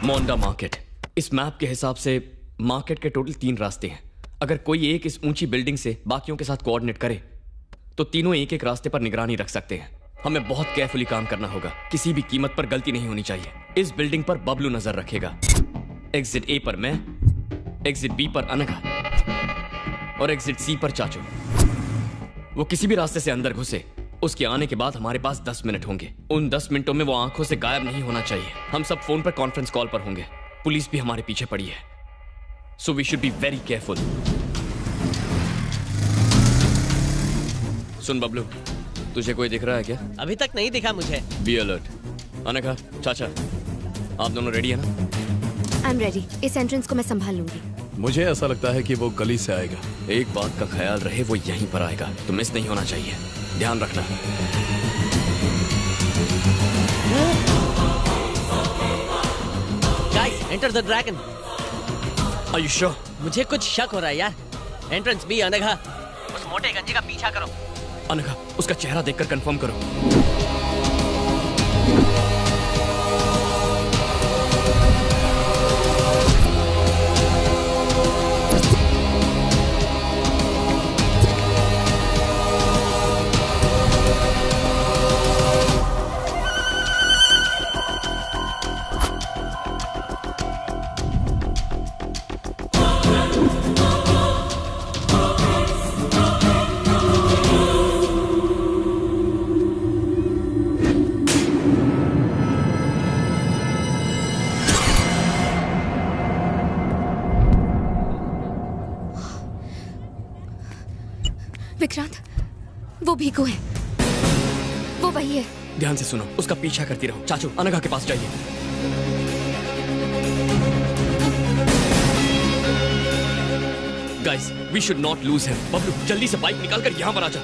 मोंडा मार्केट। इस मैप के हिसाब से मार्केट के टोटल 3 रास्ते हैं। अगर कोई एक इस ऊंची बिल्डिंग से बाकियों के साथ कोऑर्डिनेट करे तो तीनों एक एक रास्ते पर निगरानी रख सकते हैं। हमें बहुत केयरफुली काम करना होगा, किसी भी कीमत पर गलती नहीं होनी चाहिए। इस बिल्डिंग पर बबलू नजर रखेगा, एग्जिट ए पर मैं, एग्जिट बी पर अनघा और एग्जिट सी पर चाचू। वो किसी भी रास्ते से अंदर घुसे, उसके आने के बाद हमारे पास 10 मिनट होंगे। उन 10 मिनटों में वो आंखों से गायब नहीं होना चाहिए। हम सब फोन पर कॉन्फ्रेंस कॉल पर होंगे। पुलिस भी हमारे पीछे पड़ी है, so we should be very careful. सुन बबलू, तुझे कोई दिख रहा है क्या? अभी तक नहीं दिखा मुझे। Be alert. अनघा, चाचा, आप दोनों रेडी है ना? I am ready. इस एंट्रेंस को मैं संभाल लूंगी। मुझे ऐसा लगता है कि वो गली से आएगा। एक बात का ख्याल रहे, वो यहीं पर आएगा, तो मिस नहीं होना चाहिए। ध्यान रखना। Guys, enter the dragon. Are you sure? मुझे कुछ शक हो रहा है यार। Entrance B Anagha. उस मोटे गंजे का पीछा करो। अनघा, उसका चेहरा देखकर कंफर्म करो। विक्रांत, वो भीखू है, वो वही है। ध्यान से सुनो, उसका पीछा करती रहो। चाचू, अनघा के पास जाइए। Guys, we should not lose him. Bablu, जल्दी से बाइक निकाल कर यहाँ पर आ जा।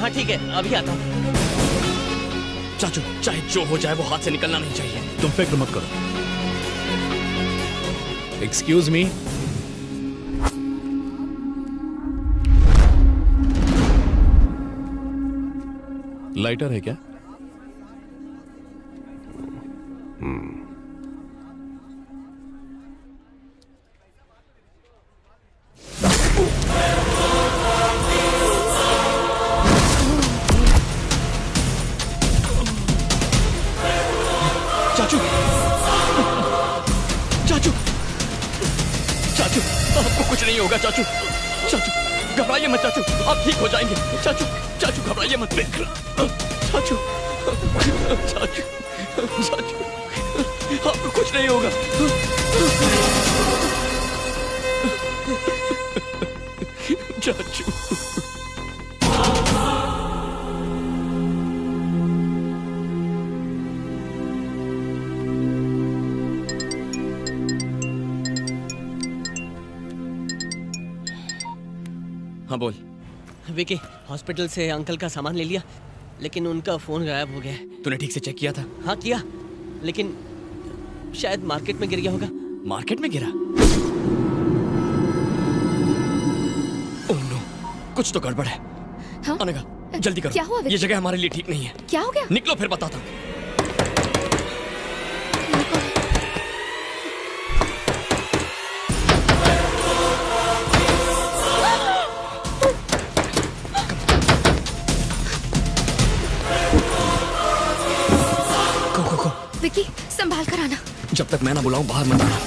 हाँ ठीक है, अभी आता हूँ। चाचू, चाहे जो हो जाए वो हाथ से निकलना नहीं चाहिए। तुम फिक्र मत करो। Excuse me. लाइटर है क्या? चाचू, चाचू, चाचू, आपको कुछ नहीं होगा चाचू। चाचू, घबराइए मत चाचू, आप ठीक हो जाएंगे। चाचू, चाचू घबराइए मत। चाचू, चाचू, चाचू, आपको कुछ नहीं होगा। चाचू, हाँ बोल। विकी, हॉस्पिटल से अंकल का सामान ले लिया, लेकिन उनका फोन गायब हो गया है। तूने ठीक से चेक किया था? हाँ किया, लेकिन शायद मार्केट में गिर गया होगा। मार्केट में गिरा? ओह नो, कुछ तो गड़बड़ है। हाँ? अनघा, जल्दी करो। क्या हुआ? ये जगह हमारे लिए ठीक नहीं है। क्या हो गया? निकलो फिर बताता हूँ। विकी, संभाल कर आना। जब तक मैं ना बुलाऊं बाहर मत आना।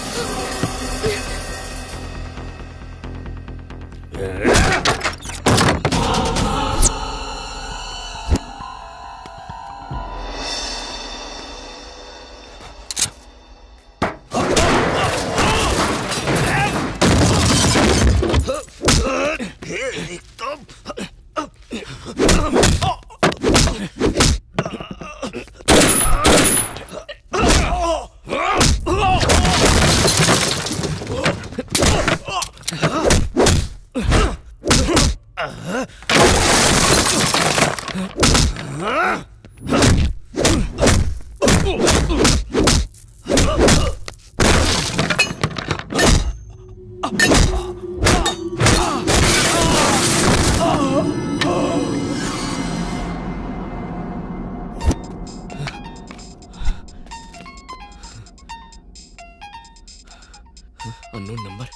Unknown number.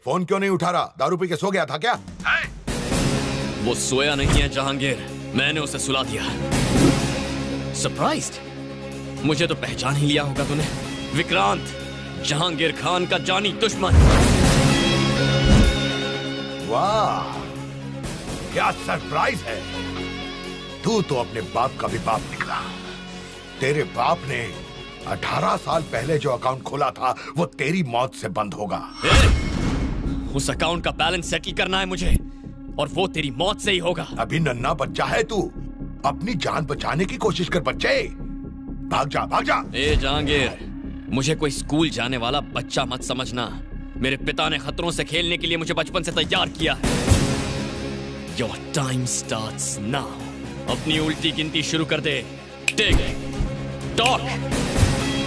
फोन क्यों नहीं उठा रहा? दारू पी के सो गया था क्या? वो सोया नहीं है जहांगीर, मैंने उसे सुला दिया। सरप्राइज्ड? मुझे तो पहचान ही लिया होगा तूने। विक्रांत, जहांगीर खान का जानी दुश्मन। वाह, क्या सरप्राइज है। तू तो अपने बाप का भी बाप निकला। तेरे बाप ने 18 साल पहले जो अकाउंट खोला था वो तेरी मौत से बंद होगा। उस अकाउंट का बैलेंस सेटल करना है मुझे, और वो तेरी मौत से ही होगा। अभी नन्हा बच्चा है तू, अपनी जान बचाने की कोशिश कर बच्चे। भाग जा, भाग जा। ए जहांगीर, मुझे कोई स्कूल जाने वाला बच्चा मत समझना। मेरे पिता ने खतरों से खेलने के लिए मुझे बचपन से तैयार किया है। Your time starts now. अपनी उल्टी गिनती शुरू कर दे। टिक टॉक,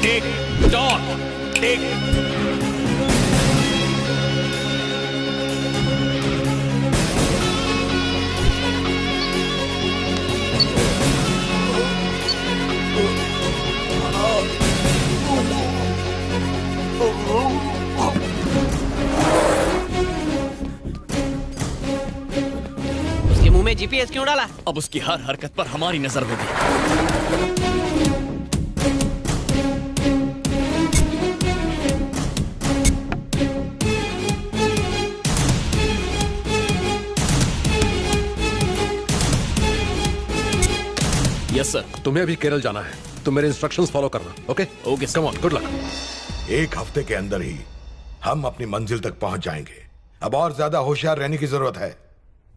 टिक टॉक, टिक। उसके मुंह में जीपीएस क्यों डाला? अब उसकी हर हरकत पर हमारी नजर होगी। Yes sir. तुम्हें अभी केरल जाना है, तुम मेरे इंस्ट्रक्शंस फॉलो करना। Okay okay, come on, good luck. एक हफ्ते के अंदर ही हम अपनी मंजिल तक पहुंच जाएंगे। अब और ज्यादा होशियार रहने की जरूरत है।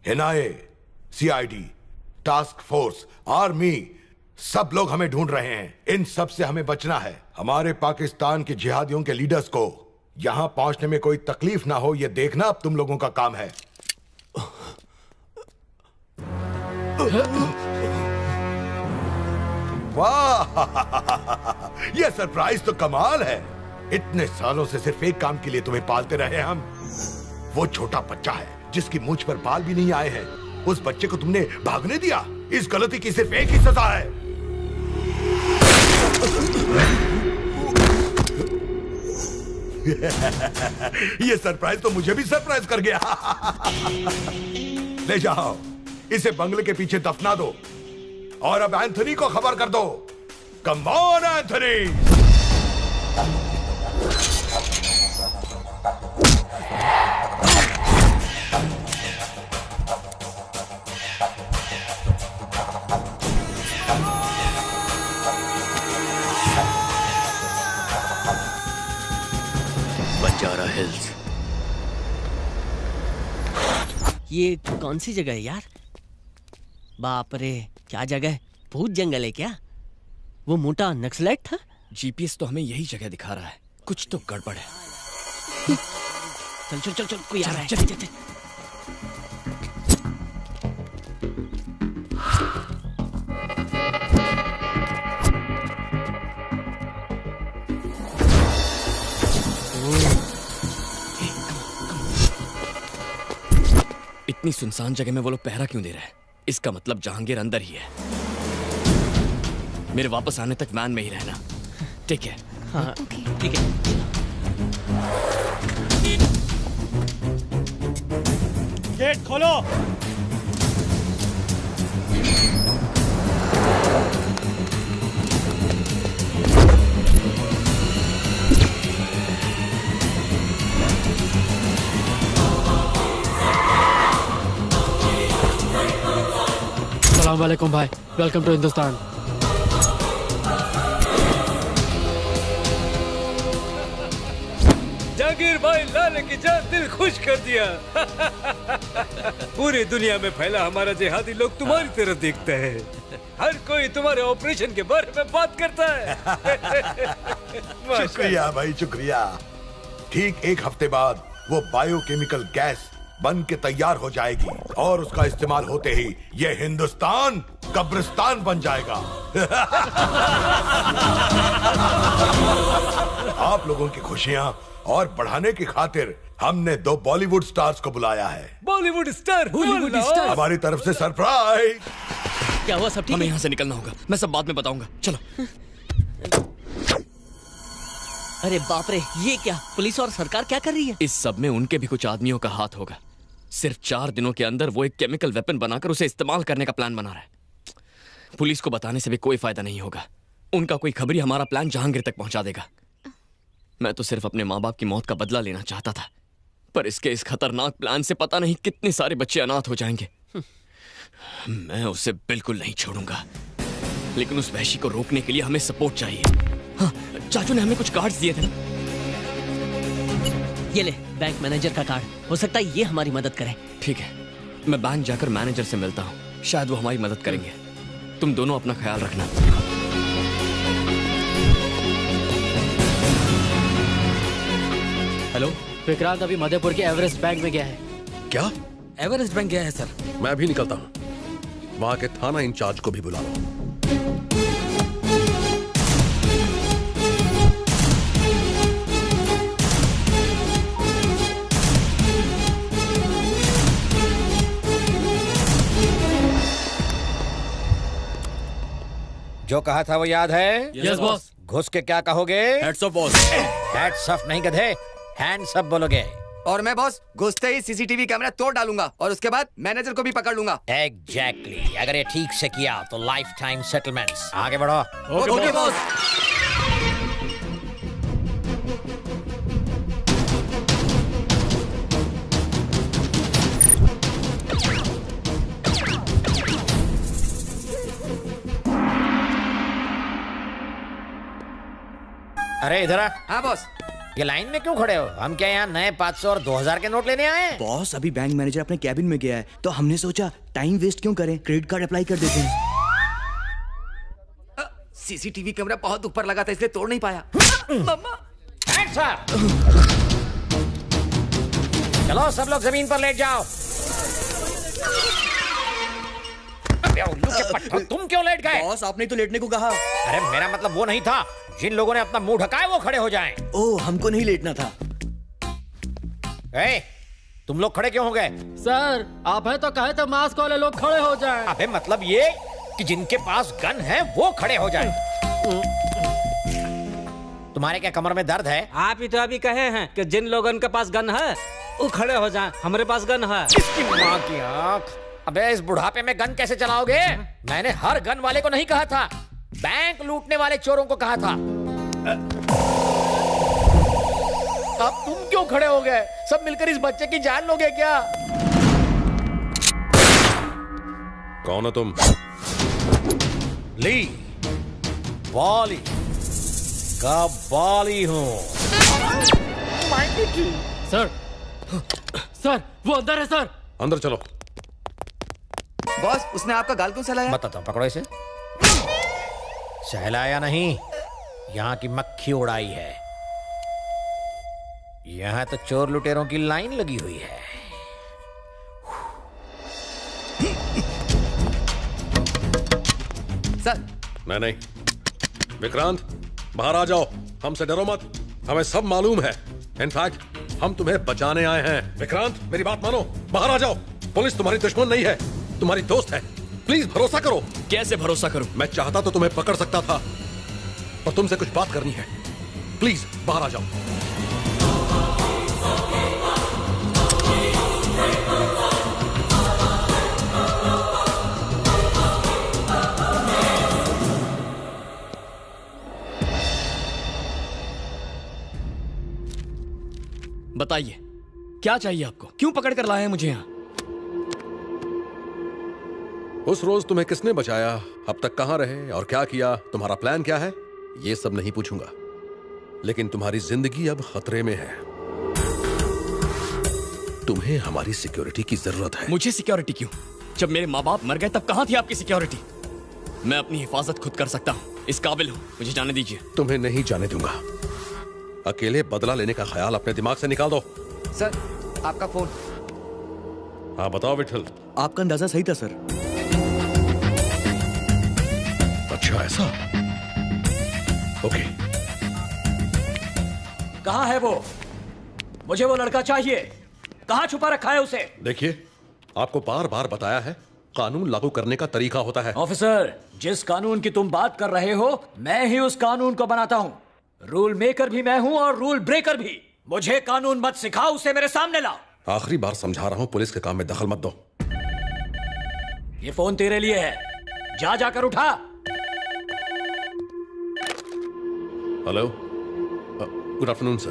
NIA, CID, task force, army, सब लोग हमें ढूंढ रहे हैं। इन सब से हमें बचना है। हमारे पाकिस्तान के जिहादियों के लीडर्स को यहां पहुंचने में कोई तकलीफ ना हो, यह देखना अब तुम लोगों का काम है। वाह, यह सरप्राइज तो कमाल है। इतने सालों से सिर्फ एक काम के लिए तुम्हें पालते रहे हम। वो छोटा बच्चा है जिसकी मूंछ पर बाल भी नहीं आए हैं, उस बच्चे को तुमने भागने दिया। इस गलती की सिर्फ एक ही सजा है। ये सरप्राइज तो मुझे भी सरप्राइज कर गया। ले जाओ, इसे बंगले के पीछे दफना दो और अब एंथनी को खबर कर दो। Come on Anthony. Banjara hills. ये कौन सी जगह है यार? बाप रे, क्या जगह है? भूत जंगल है क्या? वो मोटा नक्सलाइट था? जीपीएस तो हमें यही जगह दिखा रहा है, कुछ तो गड़बड़ है। चल चल चल चल, कोई आ रहा है। चल चल चल। इतनी सुनसान जगह में वो लोग पहरा क्यों दे रहे हैं? इसका मतलब जहांगीर अंदर ही है। मेरे वापस आने तक वैन में ही रहना, ठीक है? हाँ ठीक है। गेट खोलो। अस्सलाम वालेकुम भाई, वेलकम टू हिंदुस्तान। जहांगीर भाई लाले की जान दिल खुश कर दिया। पूरी दुनिया में फैला हमारा जिहादी लोग तुम्हारी तरफ देखता है। हर कोई तुम्हारे ऑपरेशन के बारे में बात करता है। शुक्रिया भाई, शुक्रिया। ठीक एक हफ्ते बाद वो बायोकेमिकल गैस बन के तैयार हो जाएगी और उसका इस्तेमाल होते ही ये हिंदुस्तान कब्रिस्तान बन जाएगा। आप लोगों की खुशियां और बढ़ाने की खातिर हमने 2 बॉलीवुड स्टार्स को बुलाया है। Bollywood star, Bollywood star. हमारी तरफ से सरप्राइज। क्या हुआ? सब ठीक? हमें यहाँ से निकलना होगा, मैं सब बाद में बताऊंगा। चलो। अरे बाप रे, ये क्या? पुलिस और सरकार क्या कर रही है? इस सब में उनके भी कुछ आदमियों का हाथ होगा। सिर्फ 4 दिनों के अंदर वो एक केमिकल वेपन बनाकर उसे इस्तेमाल करने का प्लान बना रहा है। पुलिस को बताने से भी कोई फायदा नहीं होगा। उनका कोई खबरी हमारा प्लान जहांगीर तक पहुंचा देगा। मैं तो सिर्फ अपने माँ बाप की मौत का बदला लेना चाहता था, पर इसके इस खतरनाक प्लान से पता नहीं कितने सारे बच्चे अनाथ हो जाएंगे। मैं उसे बिल्कुल नहीं छोड़ूंगा, लेकिन उस वहशी को रोकने के लिए हमें सपोर्ट चाहिए। हाँ, चाचू ने हमें कुछ कार्ड्स दिए थे ना? ये ले, बैंक मैनेजर का कार्ड। हो सकता है ये हमारी मदद करे। ठीक है, मैं बैंक जाकर मैनेजर से मिलता हूँ, शायद वो हमारी मदद करेंगे। तुम दोनों अपना ख्याल रखना। हेलो, विक्रांत अभी मध्यपुर के एवरेस्ट बैंक में गया है। क्या? एवरेस्ट बैंक गया है सर। मैं भी निकलता हूँ, वहां के थाना इंचार्ज को भी बुला लो। जो कहा था वो याद है? Yes boss. घुस के क्या कहोगे? Heads of boss. Heads of नहीं गधे, हैंड्स अप बोलोगे। और मैं बॉस घुसते ही सीसीटीवी कैमरा तोड़ डालूंगा और उसके बाद मैनेजर को भी पकड़ लूंगा। एग्जैक्टली। अगर ये ठीक से किया तो लाइफ टाइम सेटलमेंट्स। आगे बढ़ो। Okay boss. अरे इधर आ। हाँ बॉस। ये लाइन में क्यों खड़े हो? हम क्या यहाँ नए 500 और 2000 के नोट लेने आए हैं? बॉस अभी बैंक मैनेजर अपने कैबिन में गया है तो हमने सोचा टाइम वेस्ट क्यों करें, क्रेडिट कार्ड अप्लाई कर देते हैं। सीसीटीवी कैमरा बहुत ऊपर लगा था इसलिए तोड़ नहीं पाया। मम्मा चलो सब लोग जमीन पर लेट जाओ। उल्लू के पट्टो, तुम क्यों लेट गए? बॉस आपने तो लेटने को कहा। अरे मेरा मतलब वो नहीं था, जिन लोगों ने अपना मुंह ढका है वो खड़े हो जाएं। ओह हमको नहीं लेटना था। तुम लोग खड़े क्यों हो गए? सर आप है तो कहे तो मास्क वाले लोग खड़े हो जाएं। अबे मतलब ये कि जिनके पास गन है वो खड़े हो जाएं। तुम्हारे क्या कमर में दर्द है? आप ही तो अभी कहे हैं कि जिन लोगों के पास गन है वो खड़े हो जाएं। हमारे पास गन है। इसकी माँ की आँख। अबे इस बुढ़ापे में गन कैसे चलाओगे? मैंने हर गन वाले को नहीं कहा था, बैंक लूटने वाले चोरों को कहा था। अब तुम क्यों खड़े हो गए? सब मिलकर इस बच्चे की जान लोगे क्या? कौन हो तुम? ली बॉली का बॉली हूँ। सर सर वो अंदर है सर। अंदर चलो। बॉस उसने आपका गाल क्यों सहलाया? बताता हूँ, पकड़ो इसे। सहलाया नहीं, यहाँ की मक्खी उड़ाई है। यहाँ तो चोर लुटेरों की लाइन लगी हुई है। सर मैं नहीं। विक्रांत बाहर आ जाओ, हमसे डरो मत, हमें सब मालूम है। इनफैक्ट हम तुम्हें बचाने आए हैं। विक्रांत मेरी बात मानो, बाहर आ जाओ। पुलिस तुम्हारी दुश्मन नहीं है, तुम्हारी दोस्त है। प्लीज भरोसा करो। कैसे भरोसा करूं? मैं चाहता तो तुम्हें पकड़ सकता था, पर तुमसे कुछ बात करनी है। प्लीज बाहर आ जाओ। बताइए क्या चाहिए आपको? क्यों पकड़ कर लाए हैं मुझे यहाँ? उस रोज तुम्हें किसने बचाया, अब तक कहां रहे और क्या किया, तुम्हारा प्लान क्या है, ये सब नहीं पूछूंगा। लेकिन तुम्हारी जिंदगी अब खतरे में है। तुम्हें हमारी सिक्योरिटी की जरूरत है। मुझे सिक्योरिटी क्यों? जब मेरे माँ बाप मर गए तब कहां थी आपकी सिक्योरिटी? मैं अपनी हिफाजत खुद कर सकता हूँ, इस काबिल हूँ, मुझे जाने दीजिए। तुम्हें नहीं जाने दूंगा। अकेले बदला लेने का ख्याल अपने दिमाग से निकाल दो। सर आपका फोन। हाँ बताओ विठल। आपका अंदाजा सही था सर। अच्छा ऐसा? ओके। कहाँ है वो? मुझे वो लड़का चाहिए। कहाँ छुपा रखा है उसे? देखिए आपको बार बार बताया है, कानून लागू करने का तरीका होता है। ऑफिसर, जिस कानून की तुम बात कर रहे हो मैं ही उस कानून को बनाता हूँ। रूल मेकर भी मैं हूँ और रूल ब्रेकर भी। मुझे कानून मत सिखाओ, उसे मेरे सामने लाओ। आखिरी बार समझा रहा हूँ, पुलिस के काम में दखल मत दो। ये फोन तेरे लिए है, जा जाकर उठा। Hello, good afternoon sir.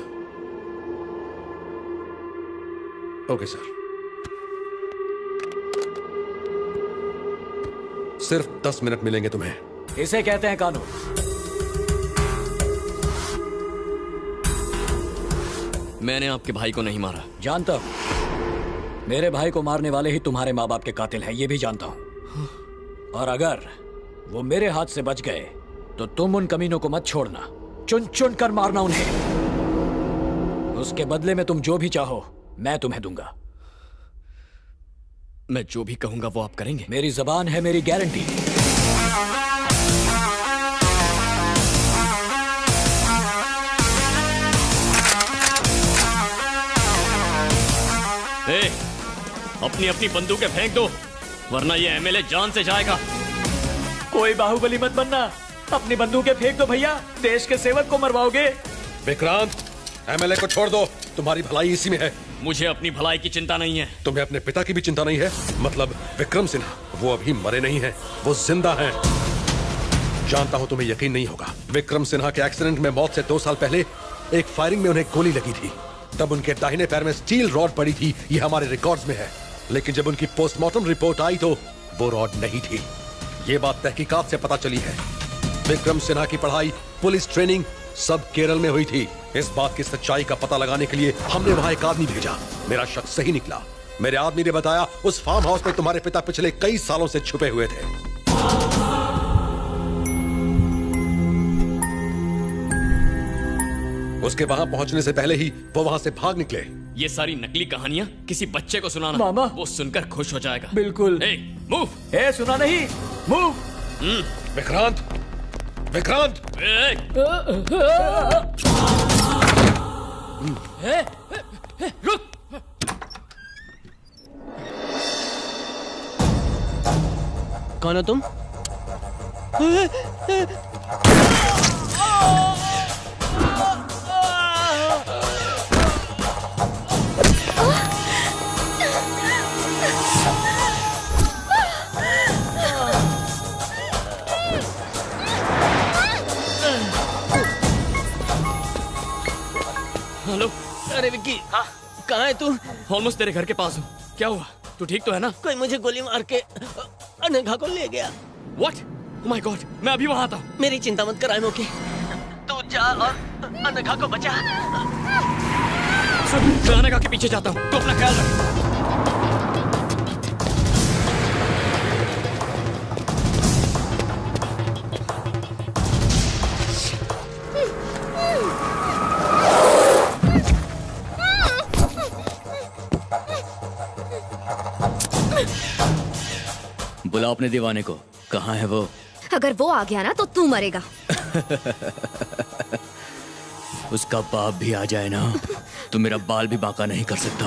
Okay sir. सिर्फ 10 मिनट मिलेंगे तुम्हें। इसे कहते हैं कानून। मैंने आपके भाई को नहीं मारा। जानता हूं, मेरे भाई को मारने वाले ही तुम्हारे माँ बाप के कातिल हैं, ये भी जानता हूं। और अगर वो मेरे हाथ से बच गए तो तुम उन कमीनों को मत छोड़ना, चुन चुन कर मारना उन्हें। उसके बदले में तुम जो भी चाहो मैं तुम्हें दूंगा। मैं जो भी कहूंगा वो आप करेंगे? मेरी जबान है मेरी गारंटी। अपनी अपनी बंदूकें फेंक दो, वरना ये एमएलए जान से जाएगा। कोई बाहुबली मत बनना, अपनी बंदूकें फेंक दो भैया, देश के सेवक को मरवाओगे। विक्रांत, एमएलए को छोड़ दो, तुम्हारी भलाई इसी में है। मुझे अपनी भलाई की चिंता नहीं है। तुम्हें अपने पिता की भी चिंता नहीं है? मतलब विक्रम सिन्हा, वो अभी मरे नहीं हैं, वो जिंदा हैं। जानता हूं तुम्हें यकीन नहीं होगा, विक्रम सिन्हा के एक्सीडेंट में मौत से 2 साल पहले एक फायरिंग में उन्हें गोली लगी थी। तब उनके दाहिने पैर में स्टील रॉड पड़ी थी, ये हमारे रिकॉर्ड्स में है। लेकिन जब उनकी पोस्टमार्टम रिपोर्ट आई तो वो रॉड नहीं थी। ये बात तहकीकात से पता चली है। विक्रम सिन्हा की पढ़ाई, पुलिस ट्रेनिंग सब केरल में हुई थी। इस बात की सच्चाई का पता लगाने के लिए हमने वहां एक आदमी भेजा। मेरा शक सही निकला। मेरे आदमी ने बताया उस फार्म हाउस में तुम्हारे पिता पिछले कई सालों से छुपे हुए थे। उसके वहां पहुंचने से पहले ही वो वहां से भाग निकले। ये सारी नकली कहानियां किसी बच्चे को सुनाना, मामा। वो सुनकर खुश हो जाएगा। बिल्कुल। मूव। सुना नहीं, मूव। विक्रांत, विक्रांत। रुक। कौन हो तुम? हेलो। अरे विक्की, हाँ कहाँ है तू? ऑलमोस्ट तेरे घर के पास हूँ। क्या हुआ? तू ठीक तो है ना? कोई मुझे गोली मार के अनघा को ले गया। What? Oh my God, मैं अभी वहाँ आता हूँ। मेरी चिंता मत कर, ओके। तू जा और अनघा को बचा। सुन, मैं अनघा के पीछे जाता हूँ। तू अपना ख्याल रख। बुला अपने दीवाने को। कहाँ है वो? अगर वो आ गया ना तो तू मरेगा। उसका बाप भी आ जाए ना तो मेरा बाल भी बांका नहीं कर सकता।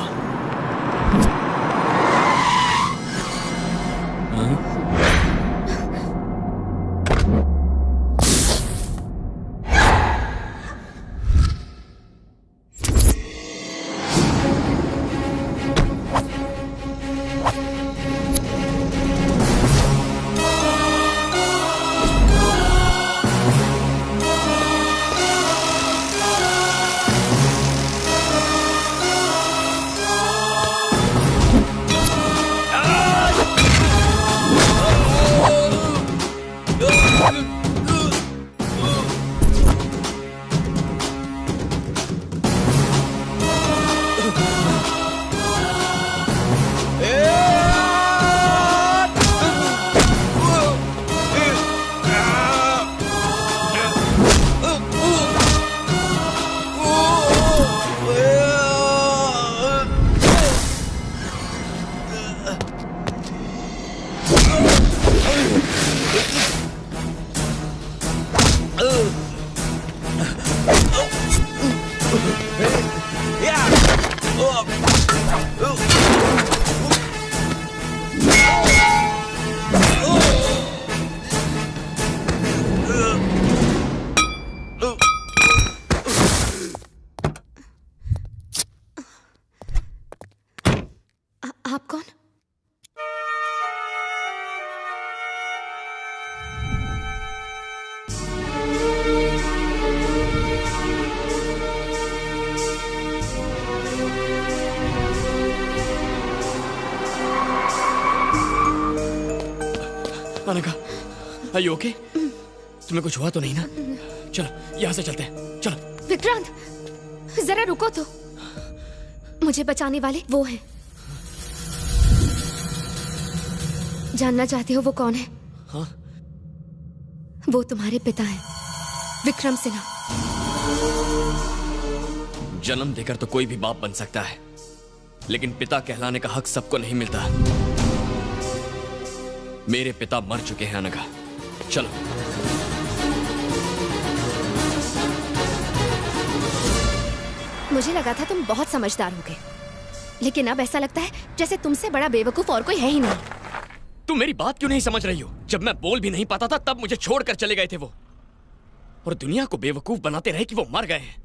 आप कौन? Anagha, are you okay? तुम्हें कुछ हुआ तो नहीं ना? चलो यहाँ से चलते हैं, चलो। विक्रांत, जरा रुको तो। मुझे बचाने वाले वो हैं। जानना चाहते हो वो कौन है? हाँ? वो तुम्हारे पिता हैं, विक्रम सिन्हा। जन्म देकर तो कोई भी बाप बन सकता है, लेकिन पिता कहलाने का हक सबको नहीं मिलता। मेरे पिता मर चुके हैं अनघा, चलो। मुझे लगा था तुम बहुत समझदार होगे, लेकिन अब ऐसा लगता है जैसे तुमसे बड़ा बेवकूफ और कोई है ही नहीं। तुम मेरी बात क्यों नहीं समझ रही हो? जब मैं बोल भी नहीं पाता था तब मुझे छोड़कर चले गए थे वो, और दुनिया को बेवकूफ बनाते रहे कि वो मर गए हैं।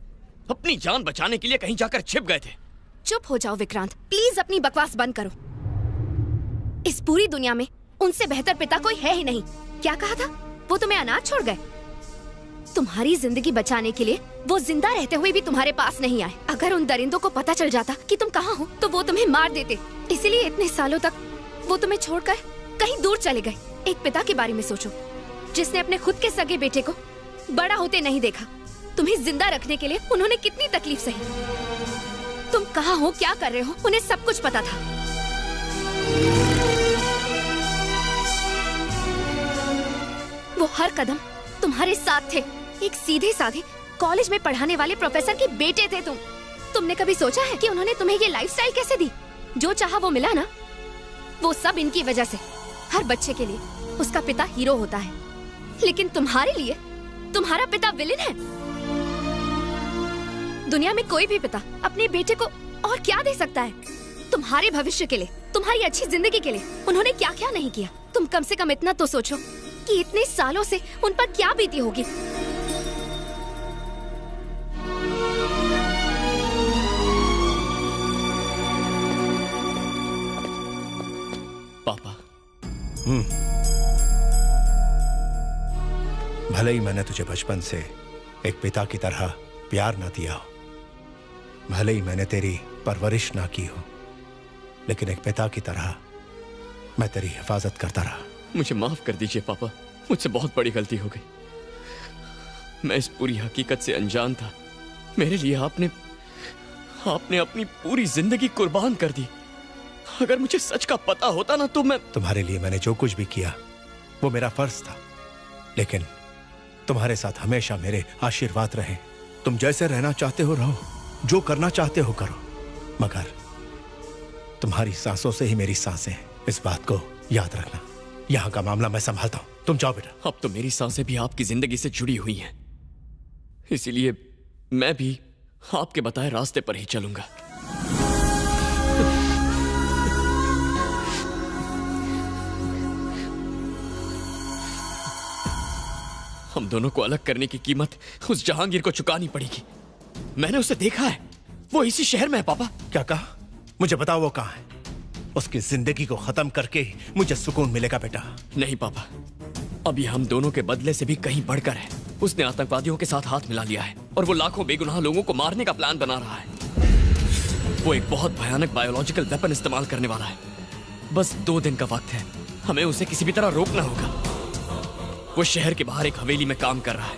अपनी जान बचाने के लिए कहीं जाकर छिप गए थे। चुप हो जाओ विक्रांत, प्लीज अपनी बकवास बंद करो। इस पूरी दुनिया में उनसे बेहतर पिता कोई है ही नहीं। क्या कहा था? वो तुम्हें अनाथ छोड़ गए। तुम्हारी जिंदगी बचाने के लिए वो जिंदा रहते हुए भी तुम्हारे पास नहीं आए। अगर उन दरिंदों को पता चल जाता कि तुम कहाँ हो तो वो तुम्हें मार देते। इसीलिए इतने सालों तक वो तुम्हें छोड़कर कहीं दूर चले गए। एक पिता के बारे में सोचो जिसने अपने खुद के सगे बेटे को बड़ा होते नहीं देखा, तुम्हें जिंदा रखने के लिए उन्होंने कितनी तकलीफ सही। तुम कहाँ हो, क्या कर रहे हो, उन्हें सब कुछ पता था। वो हर कदम तुम्हारे साथ थे। एक सीधे साधे कॉलेज में पढ़ाने वाले प्रोफेसर के बेटे थे तुम। तुमने कभी सोचा है कि उन्होंने तुम्हें ये लाइफस्टाइल कैसे दी? जो चाहा वो मिला ना, वो सब इनकी वजह से। हर बच्चे के लिए उसका पिता हीरो होता है, लेकिन तुम्हारे लिए तुम्हारा पिता विलेन है। दुनिया में कोई भी पिता अपने बेटे को और क्या दे सकता है? तुम्हारे भविष्य के लिए, तुम्हारी अच्छी जिंदगी के लिए उन्होंने क्या क्या नहीं किया। तुम कम से कम इतना तो सोचो कि इतने सालों से उन पर क्या बीती होगी। पापा। भले ही मैंने तुझे बचपन से एक पिता की तरह प्यार ना दिया हो, भले ही मैंने तेरी परवरिश ना की हो, लेकिन एक पिता की तरह मैं तेरी हिफाजत करता रहा। मुझे माफ कर दीजिए पापा, मुझसे बहुत बड़ी गलती हो गई। मैं इस पूरी हकीकत से अनजान था। मेरे लिए आपने अपनी पूरी जिंदगी कुर्बान कर दी। अगर मुझे सच का पता होता ना तो मैं... तुम्हारे लिए मैंने जो कुछ भी किया वो मेरा फर्ज था, लेकिन तुम्हारे साथ हमेशा मेरे आशीर्वाद रहे। तुम जैसे रहना चाहते हो रहो, जो करना चाहते हो करो, मगर तुम्हारी सांसों से ही मेरी सांसें हैं। इस बात को याद रखना। यहाँ का मामला मैं संभालता हूँ, तुम जाओ बेटा। अब तो मेरी सांसें भी आपकी जिंदगी से जुड़ी हुई हैं, इसीलिए मैं भी आपके बताए रास्ते पर ही चलूंगा। हम दोनों को अलग करने की कीमत उस जहांगीर को चुकानी पड़ेगी। मैंने उसे देखा है, वो इसी शहर में है। पापा क्या कहा? मुझे बताओ वो कहाँ है? उसकी जिंदगी को खत्म करके ही मुझे सुकून मिलेगा बेटा। नहीं पापा, अभी हम दोनों के बदले से भी कहीं बढ़कर है। उसने आतंकवादियों के साथ हाथ मिला लिया है और वो लाखों बेगुनाह लोगों को मारने का प्लान बना रहा है। वो एक बहुत भयानक बायोलॉजिकल वेपन इस्तेमाल करने वाला है। बस 2 दिन का वक्त है, हमें उसे किसी भी तरह रोकना होगा। वो शहर के बाहर एक हवेली में काम कर रहा है।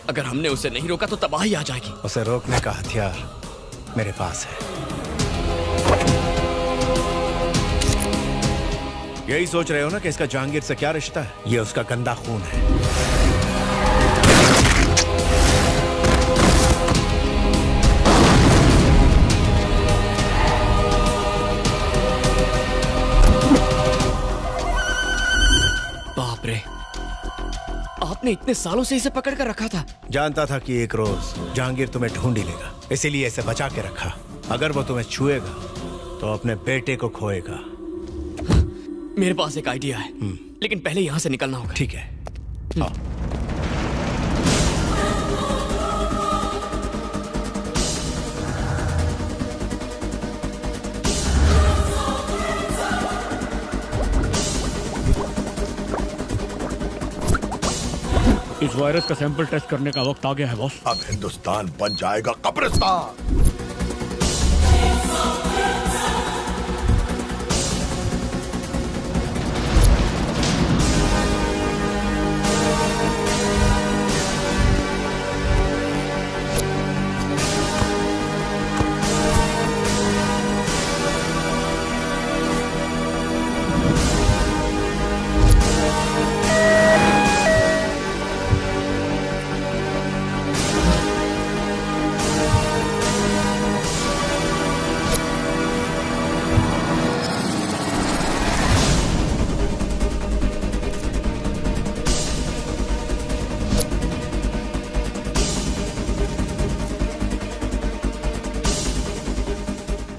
अगर हमने उसे नहीं रोका तो तबाही आ जाएगी। उसे रोकने का हथियार मेरे पास है। यही सोच रहे हो ना कि इसका जहांगीर से क्या रिश्ता है? ये उसका गंदा खून है। बाप रे, आपने इतने सालों से इसे पकड़ कर रखा था? जानता था कि एक रोज जहांगीर तुम्हें ढूंढ ही लेगा, इसीलिए इसे बचा के रखा। अगर वो तुम्हें छुएगा तो अपने बेटे को खोएगा। मेरे पास एक आइडिया है, लेकिन पहले यहाँ से निकलना होगा। ठीक है, आओ। इस वायरस का सैंपल टेस्ट करने का वक्त आ गया है बॉस। अब हिंदुस्तान बन जाएगा कब्रिस्तान।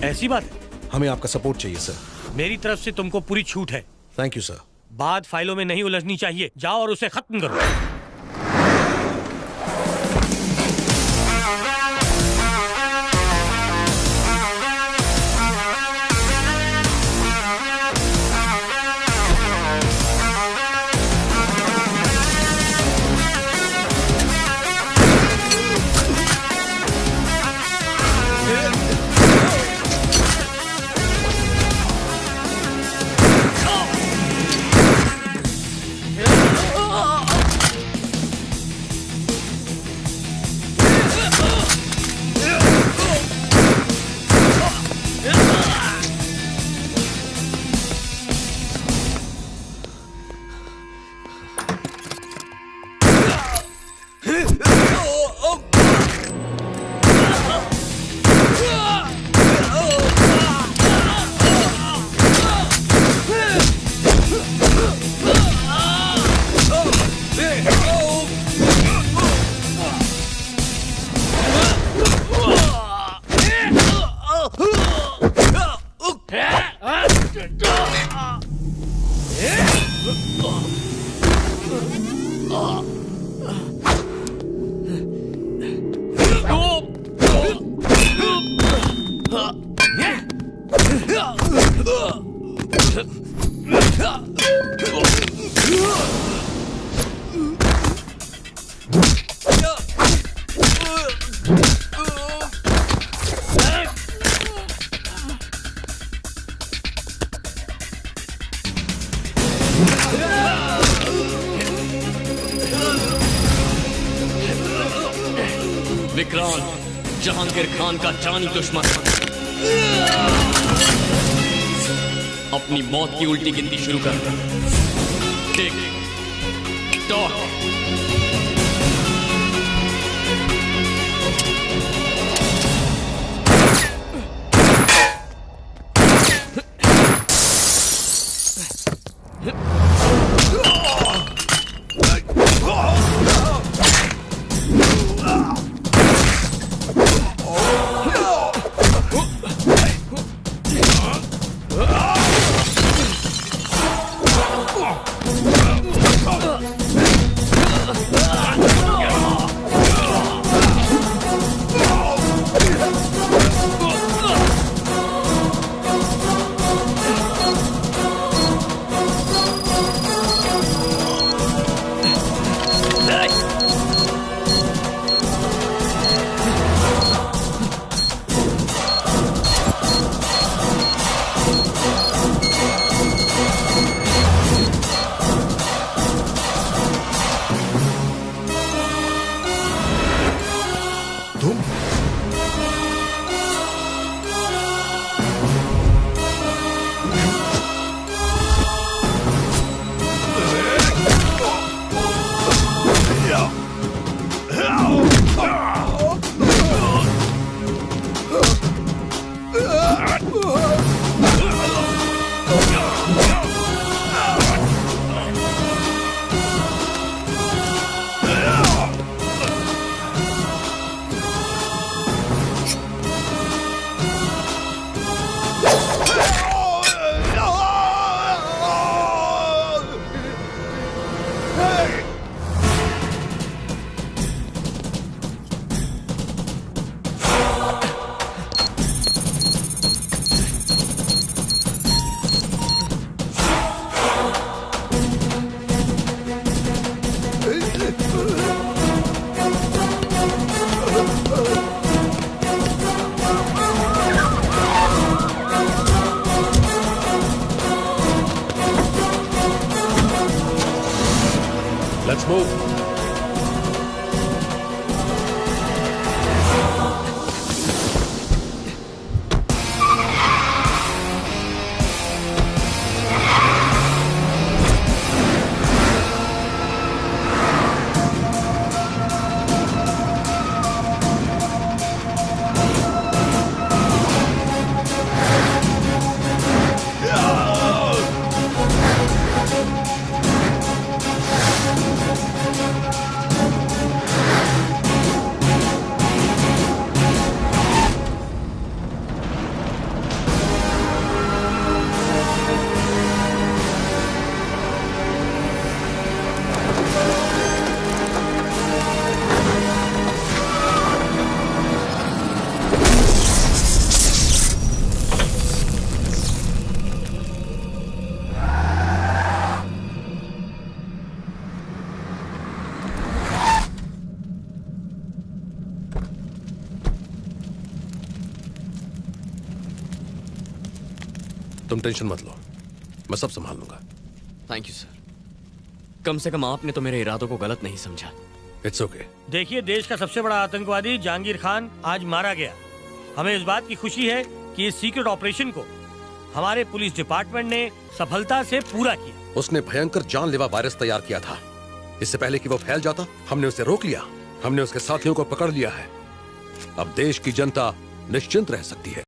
ऐसी बात है? हमें आपका सपोर्ट चाहिए सर। मेरी तरफ से तुमको पूरी छूट है। Thank you sir. बात फाइलों में नहीं उलझनी चाहिए। जाओ और उसे खत्म करो। जहांगीर खान का जानी दुश्मन। अपनी मौत की उल्टी गिनती शुरू कर। Tick tock. Let's move. तुम टेंशन मत लो, मैं सब संभाल लूंगा। Thank you sir. कम से कम आपने तो मेरे इरादों को गलत नहीं समझा। It's okay. देखिए, देश का सबसे बड़ा आतंकवादी जहांगीर खान आज मारा गया। हमें इस बात की खुशी है कि इस सीक्रेट ऑपरेशन को हमारे पुलिस डिपार्टमेंट ने सफलता से पूरा किया। उसने भयंकर जानलेवा वायरस तैयार किया था। इससे पहले कि वो फैल जाता, हमने उसे रोक लिया। हमने उसके साथियों को पकड़ लिया है। अब देश की जनता निश्चिंत रह सकती है।